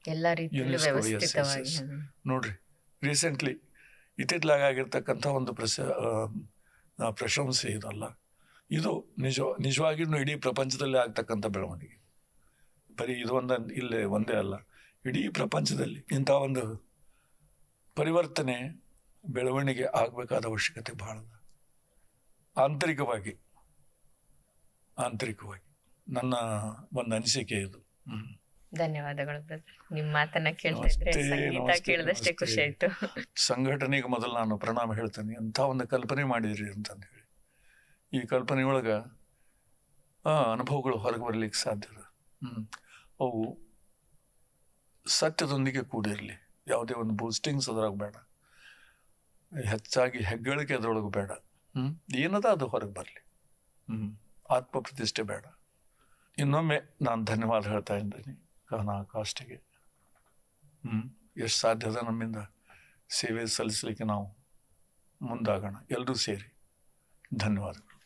ಎಲ್ಲ ರೀತಿಯಲ್ಲೂ ವ್ಯವಸ್ಥಿತವಾಗಿ. ನೋಡ್ರಿ, ರೀಸೆಂಟ್ಲಿ ಇತ್ತಿತ್ತಲಾಗ ಆಗಿರ್ತಕ್ಕಂಥ ಒಂದು ಪ್ರಶಂಸೆ ಇದಲ್ಲ, ಇದು ನಿಜವಾಗಿಯೂ ಇಡೀ ಪ್ರಪಂಚದಲ್ಲಿ ಆಗ್ತಕ್ಕಂಥ ಬೆಳವಣಿಗೆ. ಬರೀ ಇದು ಒಂದೇ ಅಲ್ಲ, ಇಡೀ ಪ್ರಪಂಚದಲ್ಲಿ ಇಂಥ ಒಂದು ಪರಿವರ್ತನೆ ಬೆಳವಣಿಗೆ ಆಗಬೇಕಾದ ಅವಶ್ಯಕತೆ ಬಹಳ ಅದ. ಆಂತರಿಕವಾಗಿ ನನ್ನ ಒಂದು ಅನಿಸಿಕೆ ಇದು. ಧನ್ಯವಾದಗಳು ಬ್ರದರ್. ನಿಮ್ಮ ಮಾತನ್ನ ಕೇಳ್ತಾ ಇದ್ರೆ ಸಂಗೀತ ಕೇಳಿದಷ್ಟೇ ಖುಷಿ ಆಯ್ತು. ಸಂಘಟನೆಗೆ ಮೊದಲು ನಾನು ಪ್ರಣಾಮ ಹೇಳ್ತೇನೆ. ಅಂಥ ಒಂದು ಕಲ್ಪನೆ ಮಾಡಿದ್ರಿ ಅಂತಂದು ಹೇಳಿ, ಈ ಕಲ್ಪನೆಯೊಳಗೆ ಅನುಭವಗಳು ಹೊರಗೆ ಬರ್ಲಿಕ್ಕೆ ಸಾಧ್ಯ. ಅವು ಸತ್ಯದೊಂದಿಗೆ ಕೂಡಿರಲಿ, ಯಾವುದೇ ಒಂದು ಬೂಸ್ಟಿಂಗ್ಸ್ ಅದ್ರಾಗ ಬೇಡ, ಹೆಚ್ಚಾಗಿ ಹೆಗ್ಗಳಿಕೆ ಅದರೊಳಗೆ ಬೇಡ. ಏನದ ಅದು ಹೊರಗೆ ಬರಲಿ, ಆತ್ಮ ಪ್ರತಿಷ್ಠೆ ಬೇಡ. ಇನ್ನೊಮ್ಮೆ ನಾನು ಧನ್ಯವಾದ ಹೇಳ್ತಾ ಇದ್ದೀನಿ ಕಾಷ್ಟಿಗೆ. ಎಷ್ಟು ಸಾಧ್ಯದ ನಮ್ಮಿಂದ ಸೇವೆ ಸಲ್ಲಿಸಲಿಕ್ಕೆ ನಾವು ಮುಂದಾಗೋಣ, ಎಲ್ಲರೂ ಸೇರಿ. ಧನ್ಯವಾದಗಳು.